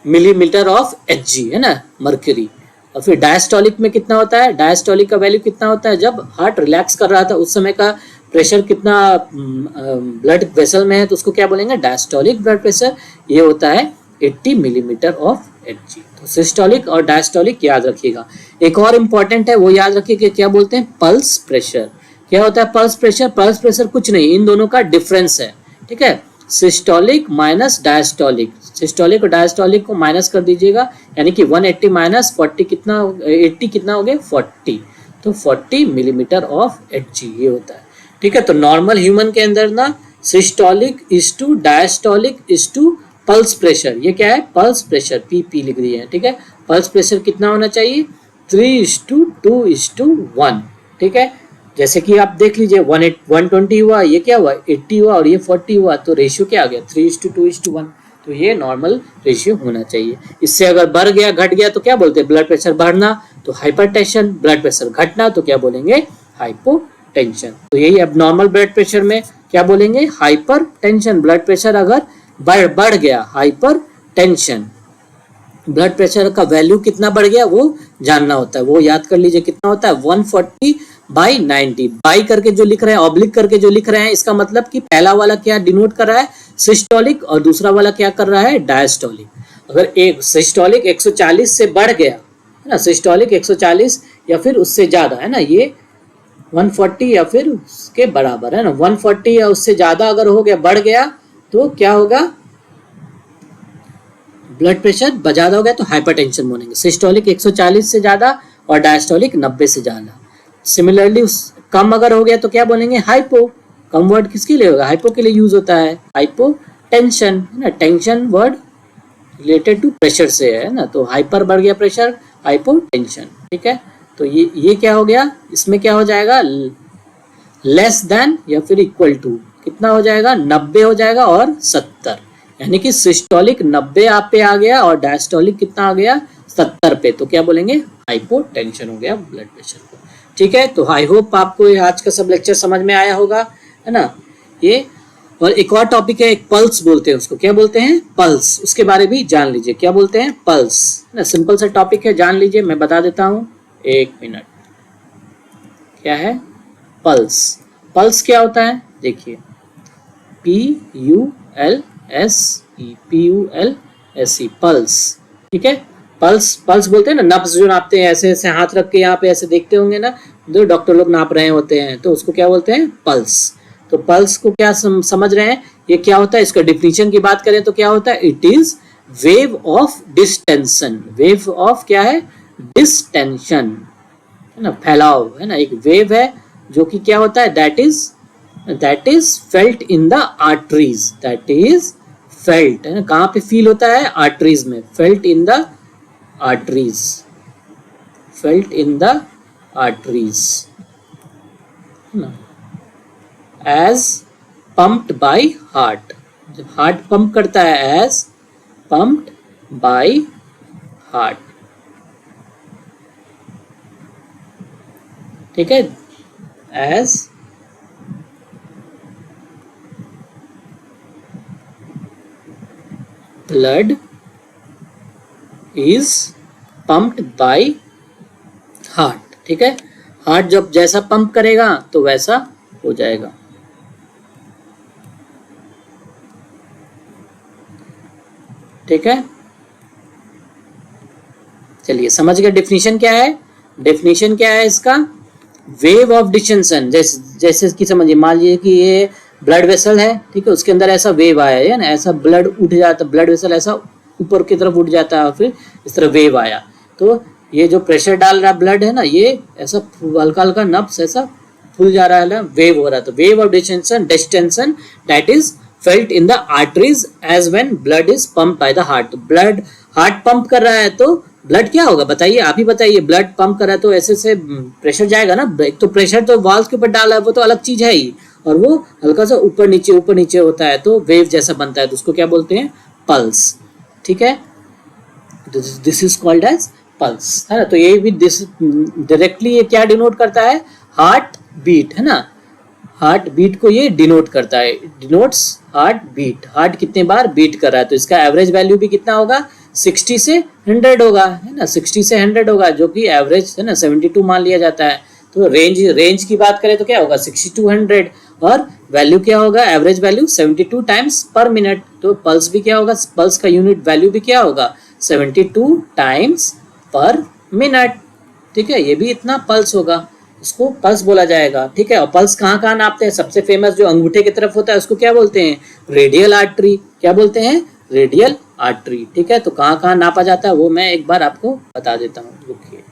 मिलीमीटर ऑफ Hg है ना, मर्क्यूरी। और फिर डायस्टोलिक में कितना होता है, डायस्टोलिक का वैल्यू कितना होता है, जब हार्ट रिलैक्स कर रहा था उस समय का प्रेशर कितना ब्लड वेसल में है, तो उसको क्या बोलेंगे, डायस्टोलिक ब्लड प्रेशर। ये होता है 80 मिलीमीटर ऑफ Hg। तो सिस्टोलिक और डायस्टोलिक याद रखिएगा। एक और इम्पॉर्टेंट है, वो याद रखिए, क्या बोलते हैं, पल्स प्रेशर। क्या होता है पल्स प्रेशर, पल्स प्रेशर कुछ नहीं, इन दोनों का डिफरेंस है, ठीक है। सिस्टोलिक माइनस डायस्टोलिक, सिस्टोलिक और डायस्टोलिक को माइनस कर दीजिएगा, यानी कि 180 माइनस 40 कितना, 80 कितना हो गया 40, तो 40 मिलीमीटर ऑफ Hg ये होता है, ठीक है। तो नॉर्मल ह्यूमन के अंदर ना systolic is to diastolic is to pulse pressure, ये क्या है, पल्स प्रेशर, पी लिख दिए हैं, ठीक है। पल्स प्रेशर कितना होना चाहिए, 3:2:1, ठीक है। जैसे कि आप देख लीजिए 120 हुआ, ये क्या हुआ 80 हुआ, और ये 40 हुआ, तो रेशियो क्या आ गया 3:2:1। तो ये नॉर्मल रेशियो होना चाहिए। इससे अगर बढ़ गया घट गया तो क्या बोलते हैं, ब्लड प्रेशर बढ़ना तो हाइपरटेंशन, ब्लड प्रेशर घटना तो क्या बोलेंगे, हाइपोटेंशन। तो यही अब नॉर्मल ब्लड प्रेशर में क्या बोलेंगे, हाइपरटेंशन। ब्लड प्रेशर अगर बढ़ गया, हाइपरटेंशन। ब्लड प्रेशर का वैल्यू कितना बढ़ गया वो जानना होता है, वो याद कर लीजिए कितना होता है, 140/90। बाई करके जो लिख रहे हैं, ऑब्लिक करके जो लिख रहे हैं, इसका मतलब कि पहला वाला क्या डिनोट कर रहा है, सिस्टोलिक, और दूसरा वाला क्या कर रहा है, डायस्टोलिक। अगर एक सिस्टोलिक 140 से बढ़ गया है ना, सिस्टोलिक 140 या फिर उससे ज्यादा है ना, ये 140 या फिर उसके बराबर है ना, 140 या उससे ज्यादा अगर हो गया, बढ़ गया, तो क्या होगा, ब्लड प्रेशर ज्यादा हो गया तो हाइपरटेंशन बोलेंगे। सिस्टोलिक 140 से ज्यादा और डायस्टोलिक 90 से ज्यादा। सिमिलरली कम अगर हो गया तो क्या बोलेंगे, हाइपो। कम वर्ड किसके लिए होगा, हाइपो के लिए यूज होता है, हाइपोटेंशन है ना, tension word related to pressure से है ना, तो हाइपर बढ़ गया प्रेशर, हाइपोटेंशन, ठीक है। तो ये क्या हो गया, इसमें क्या हो जाएगा, लेस देन या फिर इक्वल टू, कितना हो जाएगा 90 हो जाएगा और 70, यानी कि सिस्टोलिक 90 आप पे आ गया और डायस्टोलिक कितना आ गया 70 पे, तो क्या बोलेंगे, हाइपोटेंशन हो गया ब्लड प्रेशर को, ठीक है। तो आई होप आपको आज का सब लेक्चर समझ में आया होगा, है ना ये। और एक और टॉपिक है, एक पल्स बोलते हैं उसको, क्या बोलते हैं, पल्स। उसके बारे में जान लीजिए, क्या बोलते हैं, पल्स, है ना। सिंपल सा टॉपिक है, जान लीजिए, मैं बता देता हूँ, 1 मिनट। क्या है पल्स, पल्स क्या होता है, देखिए PULSE, पल्स। ठीक है, पल्स, पल्स बोलते हैं ना, नब्ज जो नापते हैं, ऐसे ऐसे हाथ रख के यहाँ पे ऐसे देखते होंगे ना, जो डॉक्टर लोग नाप रहे होते हैं, तो उसको क्या बोलते हैं? पल्स। तो पल्स को क्या समझ रहे हैं, ये क्या होता है? इसका डिफिनीशन की बात करें तो क्या होता है? It is wave of distension. Wave of क्या है? डिस्टेंशन, है ना, फैलाव, है ना, एक वेव है जो कि क्या होता है? That is felt in the arteries. That is felt, है ना, कहाँ पे फील होता है? आर्टरीज में। Felt in the arteries, felt in the arteries, as pumped by heart. जब हार्ट पंप करता है, एज पम्प्ड बाय हार्ट। ठीक है, as blood is pumped by heart. ठीक है, हार्ट जब जैसा पंप करेगा तो वैसा हो जाएगा। ठीक है, चलिए समझ गए डेफिनेशन क्या है? डेफिनेशन क्या है इसका? वेव ऑफ डिस्टेंशन, जैसे कि समझिए, मान लीजिए कि ये ब्लड वेसल है, ठीक है, उसके अंदर ऐसा वेव आया है ना, ऐसा ब्लड उठ जाता, ब्लड वेसल ऐसा ऊपर की तरफ उठ जाता है और फिर इस तरह वेव आया, तो ये जो प्रेशर डाल रहा ब्लड है ना, ये ऐसा हल्का हल्का नब्स ऐसा फूल जा रहा है ना, वेव हो रहा है। तो wave of distension that is felt in the arteries as when blood is pump by the heart. Blood, heart pump कर रहा है तो ब्लड क्या होगा बताइए, आप ही बताइए। ब्लड पंप कर रहा है तो ऐसे से प्रेशर जाएगा ना। एक तो प्रेशर तो वॉल्व के ऊपर डाला है, वो तो अलग चीज है ही, और वो हल्का सा ऊपर नीचे होता है तो वेव जैसा बनता है, तो उसको क्या बोलते हैं? पल्स। ठीक है, this is called as pulse, है ना। तो ये भी दिस डायरेक्टली ये क्या डिनोट करता है? हार्ट बीट, है ना, हार्ट बीट को ये डिनोट करता है, डिनोट्स हार्ट बीट। हार्ट कितने बार बीट कर रहा है, तो इसका एवरेज वैल्यू भी कितना होगा? 60 से 100 होगा, है ना, 60 से 100 होगा, जो कि एवरेज है ना 72 मान लिया जाता है। तो रेंज की बात करें तो क्या होगा? 60 to 100, और वैल्यू क्या होगा? एवरेज वैल्यू 72 टाइम्स पर मिनट। तो पल्स भी क्या होगा? पल्स का यूनिट वैल्यू भी क्या होगा? 72 टाइम्स पर मिनट। ठीक है, ये भी इतना पल्स होगा, इसको पल्स बोला जाएगा। ठीक है, और पल्स कहाँ कहाँ नापते हैं? सबसे फेमस जो अंगूठे की तरफ होता है उसको क्या बोलते हैं? Radial artery. क्या बोलते हैं? Radial artery. ठीक है, तो कहाँ कहाँ नापा जाता है वो मैं एक बार आपको बता देता हूँ, रुकिए,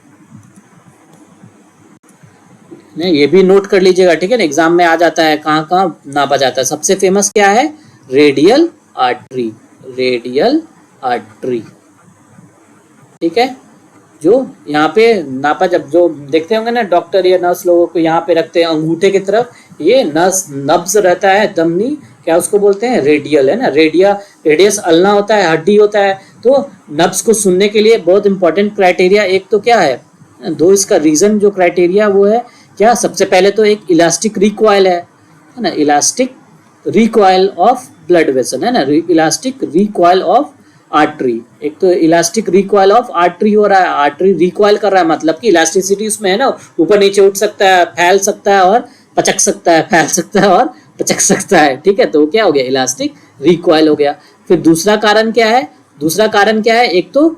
ये भी नोट कर लीजिएगा। ठीक है ना, एग्जाम में आ जाता है कहाँ कहाँ नापा जाता है। सबसे फेमस क्या है? Radial artery, radial artery. ठीक है, जो यहाँ पे नापा, जब जो देखते होंगे ना डॉक्टर या नर्स लोगों को यहाँ पे रखते हैं अंगूठे की तरफ, ये नब्ज रहता है, धमनी, क्या उसको बोलते हैं? रेडियल, है ना। रेडियस अल्ना होता है, हड्डी होता है। तो नब्ज को सुनने के लिए बहुत इंपॉर्टेंट क्राइटेरिया एक तो क्या है, दो इसका रीजन जो क्राइटेरिया वो है क्या? सबसे पहले तो एक इलास्टिक रिकॉइल है ना, elastic recoil of blood vessel, है ना, इलास्टिक रिकॉइल ऑफ आर्टरी। एक तो इलास्टिक रिकॉइल ऑफ आर्टरी हो रहा है, आर्टरी रिकॉइल कर रहा है, मतलब कि इलास्टिसिटी उसमें है ना, ऊपर नीचे उठ सकता है, फैल सकता है और पचक सकता है, फैल सकता है और पचक सकता है। ठीक है, तो क्या हो गया? इलास्टिक रिकॉइल हो गया। फिर दूसरा कारण क्या है? दूसरा कारण क्या है? एक तो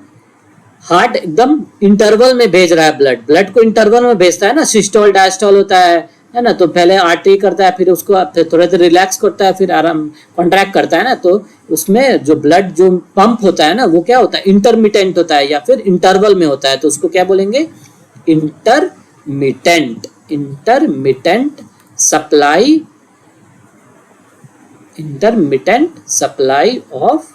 हार्ट एकदम इंटरवल में भेज रहा है ब्लड को इंटरवल में भेजता है ना, सिस्टोल डायस्टोल होता है ना। तो पहले आर्टरी करता है, फिर उसको थोड़ा देर रिलैक्स करता है, फिर आराम कॉन्ट्रैक्ट करता है ना। तो उसमें जो ब्लड जो पंप होता है ना, वो क्या होता है? इंटरमिटेंट होता है या फिर इंटरवल में होता है। तो उसको क्या बोलेंगे? Intermittent, intermittent supply, intermittent supply of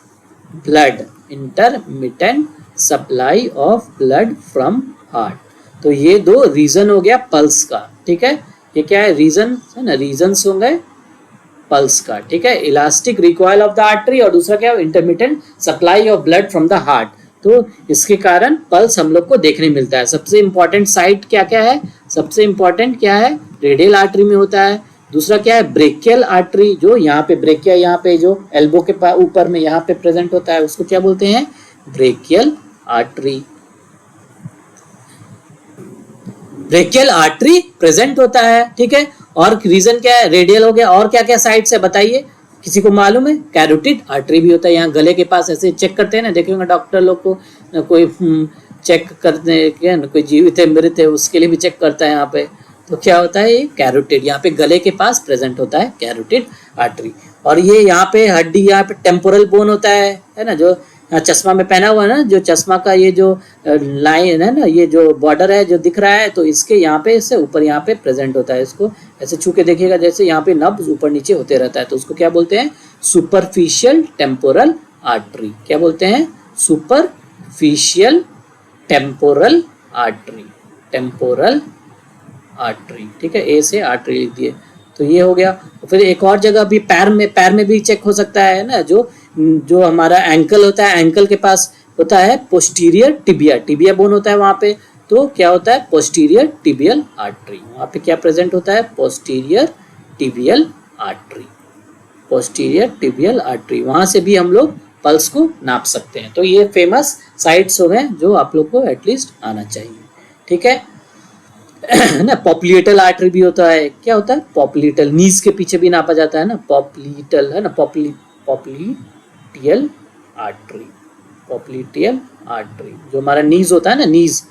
blood, intermittent supply of blood from heart. तो ये दो रीजन हो गया पल्स का। ठीक है, ये क्या है? रीजन है ना, रीजन्स हो गए पल्स का। ठीक है, elastic recoil of the artery, और दूसरा क्या है? Intermittent supply of blood from the heart. तो इसके कारण पल्स हम लोग को देखने मिलता है। सबसे इंपॉर्टेंट साइट क्या क्या है? सबसे इंपॉर्टेंट क्या है? रेडियल आर्टरी में होता है। दूसरा क्या है? ब्रेकियल आर्टरी, जो यहाँ पे ब्रेकिया, यहाँ पे जो एल्बो के ऊपर में यहाँ पे प्रेजेंट होता है, उसको क्या बोलते हैं? Brachial artery. Brachial artery present होता है। ठीक है, और रीजन क्या है? रेडियल हो गया। और क्या क्या साइट्स है बताइए, किसी को मालूम है? कैरोटिड आर्टरी भी होता है, यहाँ गले के पास ऐसे चेक करते हैं ना, देखे होंगे डॉक्टर लोग को, कोई चेक करते हैं, कोई जीवित है मृत है उसके लिए भी चेक करता है यहाँ पे। तो क्या होता है? ये कैरोटिड यहाँ पे गले के पास प्रेजेंट होता है कैरोटिड आर्टरी। और ये यहाँ पे हड्डी, यहाँ पे टेम्पोरल बोन होता है ना, जो चश्मा में पहना हुआ है ना, जो चश्मा का ये जो लाइन है ना, ये जो बॉर्डर है जो दिख रहा है, तो इसके यहाँ पे इससे ऊपर यहाँ पे प्रेजेंट होता है। इसको ऐसे छू के देखिएगा, जैसे यहाँ पे नब्ज ऊपर नीचे होते रहता है, तो उसको क्या बोलते हैं? Superficial temporal artery. क्या बोलते हैं? Superficial temporal artery, temporal artery. ठीक है, ए से आर्टरी लिख दिए। तो ये हो गया। फिर एक और जगह भी पैर में भी चेक हो सकता है ना, जो हमारा एंकल होता है, एंकल के पास होता है पोस्टीरियर टिबिया बोन होता है वहाँ पे। तो क्या होता है? Posterior tibial artery. वहाँ पे क्या प्रेजेंट होता है? Posterior tibial artery, posterior tibial artery. वहाँ से भी हम लोग पल्स को नाप सकते हैं। तो ये फेमस साइट्स हो गए जो आप लोग को एटलीस्ट आना चाहिए। ठीक है ना। पॉप्लिएटल आर्टरी भी होता है। क्या होता है? पॉप्लिएटल, नीज के पीछे भी नापा जाता है ना, पॉप्लिएटल है ना, पॉप्लिटियल आर्टरी, पॉप्लिटियल आर्टरी। जो हमारा नीज होता है ना, नीज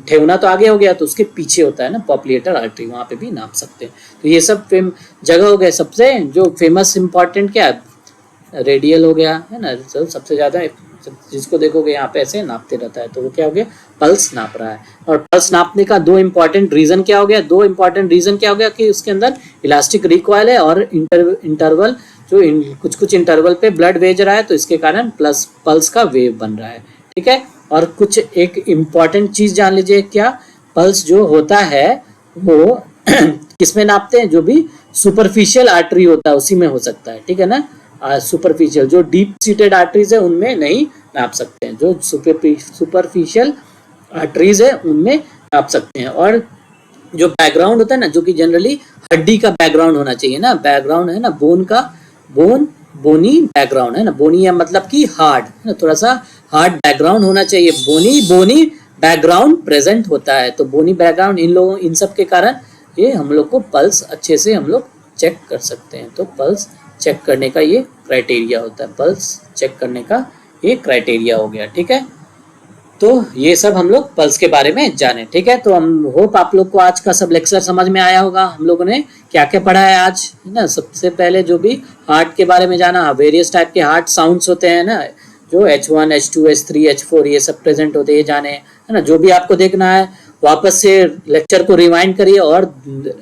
ठेवना तो आगे हो गया, तो उसके पीछे होता है ना पॉप्लिएटल आर्टरी, वहाँ पे भी नाप सकते हैं। तो ये सब जगह हो गए। सबसे जो फेमस इंपॉर्टेंट क्या है? रेडियल हो गया है ना, सबसे ज़्यादा जिसको देखोगे यहाँ पे ऐसे नापते रहता है, तो वो क्या हो गया? पल्स नाप रहा है। और पल्स नापने का दो इंपॉर्टेंट रीजन क्या हो गया? कि उसके अंदर इलास्टिक रिकॉइल है और इंटरवल, जो कुछ इंटरवल पे ब्लड भेज रहा है, तो इसके कारण प्लस पल्स का वेव बन रहा है। ठीक है। और कुछ एक इम्पॉर्टेंट चीज जान लीजिए, क्या? पल्स जो होता है वो किसमें नापते हैं? जो भी सुपरफिशियल आर्टरी होता है उसी में हो सकता है। ठीक है ना। सुपरफिशियल, जो डीप सीटेड आर्टरीज है उनमें नहीं नाप सकते हैं, जो सुपरफिशियल आर्टरीज है उनमें नाप सकते हैं। और जो बैकग्राउंड होता है ना, जो कि जनरली हड्डी का बैकग्राउंड होना चाहिए ना, बैकग्राउंड है ना, बोनी बैकग्राउंड है ना, बोनी है मतलब कि हार्ड है ना, थोड़ा सा हार्ड बैकग्राउंड होना चाहिए। बोनी बैकग्राउंड प्रेजेंट होता है, तो बोनी बैकग्राउंड इन सब के कारण ये हम लोग को पल्स अच्छे से हम लोग चेक कर सकते हैं। तो पल्स चेक करने का ये क्राइटेरिया होता है, पल्स चेक करने का ये क्राइटेरिया हो गया। ठीक है। तो ये सब हम लोग पल्स के बारे में जाने। ठीक है। तो हम होप आप लोग को आज का सब लेक्चर समझ में आया होगा। हम लोगों ने क्या क्या पढ़ा है आज, है ना। सबसे पहले जो भी हार्ट के बारे में जाना, वेरियस टाइप के हार्ट साउंड्स होते हैं ना, जो H1, H2, H3, H4 ये सब प्रेजेंट होते हैं, ये जाने, है ना। जो भी आपको देखना है वापस से लेक्चर को रिवाइंड करिए और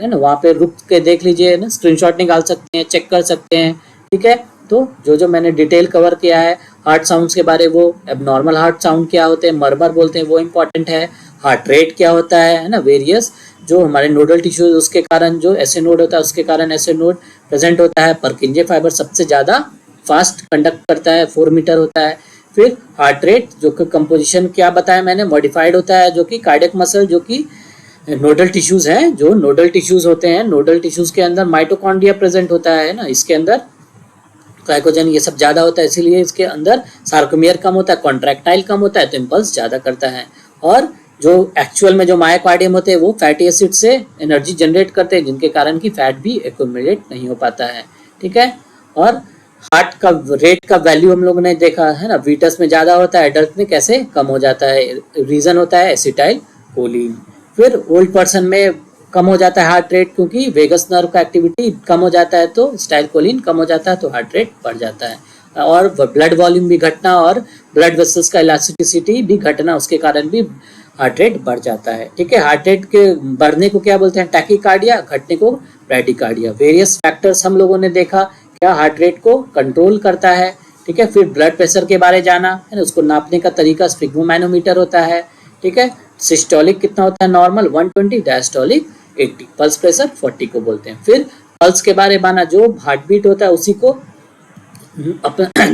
है ना वहाँ पे रुक के देख लीजिए ना, स्क्रीनशॉट निकाल सकते हैं, चेक कर सकते हैं। ठीक है। तो जो मैंने डिटेल कवर किया है हार्ट साउंड्स के बारे, वो एबनॉर्मल हार्ट साउंड क्या होते हैं, मरमर बोलते हैं, वो इंपॉर्टेंट है। हार्ट रेट क्या होता है ना, वेरियस जो हमारे नोडल टिश्यूज उसके कारण जो ऐसे नोड होता है उसके कारण ऐसे नोड प्रेजेंट होता है। परकिंजे फाइबर सबसे ज़्यादा फास्ट कंडक्ट करता है, 4 मीटर होता है। फिर हार्ट रेट जो कि कंपोजिशन क्या बताया मैंने, मॉडिफाइड होता है, जो कि कार्डियक मसल, जो कि नोडल टिश्यूज हैं, जो नोडल टिश्यूज होते हैं, नोडल टिश्यूज के अंदर माइटोकॉन्ड्रिया प्रेजेंट होता है ना, इसके अंदर ग्लाइकोजन ये सब ज़्यादा होता है, इसीलिए इसके अंदर सार्कोमियर कम होता है, कॉन्ट्रैक्टाइल कम होता है, तो इम्पल्स ज़्यादा करता है। और जो एक्चुअल में जो मायोकार्डियम होते हैं वो फैटी एसिड से एनर्जी जनरेट करते हैं, जिनके कारण की फैट भी एक्यूमुलेट नहीं हो पाता है। ठीक है। और हार्ट का रेट का वैल्यू हम लोगों ने देखा है ना, वीटस में ज़्यादा होता है, एडल्ट में कैसे कम हो जाता है, रीज़न होता है एसिटाइल कोलिन। फिर ओल्ड पर्सन में कम हो जाता है हार्ट रेट, क्योंकि वेगस नर्व का एक्टिविटी कम हो जाता है, तो एसिटाइल कोलिन कम हो जाता है, तो हार्ट रेट बढ़ जाता है। और ब्लड वॉल्यूम भी घटना और ब्लड वेसल्स का इलास्टिसिटी भी घटना, उसके कारण भी हार्ट रेट बढ़ जाता है। ठीक है। हार्ट रेट के बढ़ने को क्या बोलते हैं? टैकीकार्डिया, घटने को ब्रैडीकार्डिया। वेरियस फैक्टर्स हम लोगों ने देखा क्या हार्ट रेट को कंट्रोल करता है। ठीक है। फिर ब्लड प्रेशर के बारे जाना है ना, उसको नापने का तरीका स्फिग्मोमैनोमीटर होता है। ठीक है। सिस्टोलिक कितना होता है? नॉर्मल 120, डायस्टोलिक 80, पल्स प्रेशर 40 को बोलते हैं। फिर पल्स के बारे में जो हार्ट बीट होता है उसी को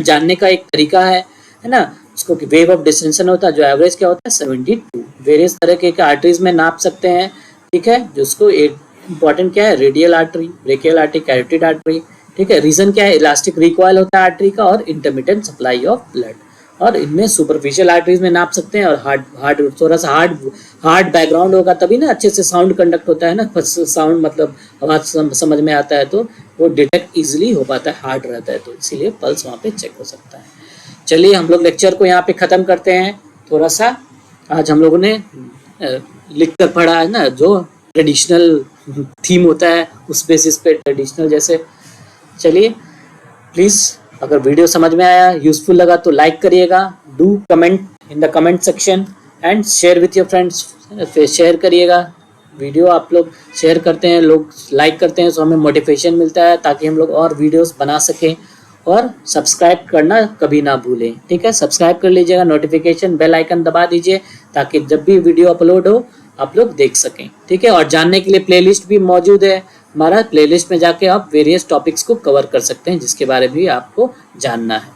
जानने का एक तरीका है ना, उसको वेव ऑफ डिस्टेंशन होता है, जो एवरेज क्या होता है 72। वेरियस तरह के आर्टरीज में नाप सकते हैं। ठीक है। जिसको इंपॉर्टेंट क्या है? Radial artery, brachial artery, carotid artery. ठीक है। रीजन क्या है? इलास्टिक रिकॉइल होता है आर्टरी का और इंटरमिटेंट सप्लाई ऑफ ब्लड। और इनमें सुपरफिशियल आर्टरीज में नाप सकते हैं और हार्ड थोड़ा सा हार्ड बैकग्राउंड होगा तभी ना अच्छे से साउंड कंडक्ट होता है ना, साउंड मतलब आवाज समझ में आता है तो वो डिटेक्ट इजीली हो पाता है, हार्ड रहता है तो इसीलिए पल्स वहाँ पे चेक हो सकता है। चलिए हम लोग लेक्चर को यहाँ पे ख़त्म करते हैं। थोड़ा सा आज हम लोगों ने लिख कर पढ़ा है ना, जो ट्रेडिशनल थीम होता है उस बेसिस पे ट्रेडिशनल जैसे। चलिए प्लीज़ अगर वीडियो समझ में आया, यूजफुल लगा तो लाइक करिएगा, do comment in the comment section and share with your friends. Share करिएगा, वीडियो आप लोग शेयर करते हैं, लोग लाइक करते हैं तो हमें मोटिवेशन मिलता है ताकि हम लोग और वीडियोस बना सकें। और सब्सक्राइब करना कभी ना भूलें, ठीक है? सब्सक्राइब कर लीजिएगा, नोटिफिकेशन बेल आइकन दबा दीजिए ताकि जब भी वीडियो अपलोड हो आप लोग देख सकें, ठीक है? और जानने के लिए प्लेलिस्ट भी मौजूद है हमारा, प्लेलिस्ट में जाके आप वेरियस टॉपिक्स को कवर कर सकते हैं जिसके बारे में भी आपको जानना है।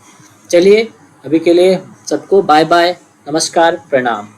चलिए अभी के लिए सबको बाय बाय, नमस्कार, प्रणाम।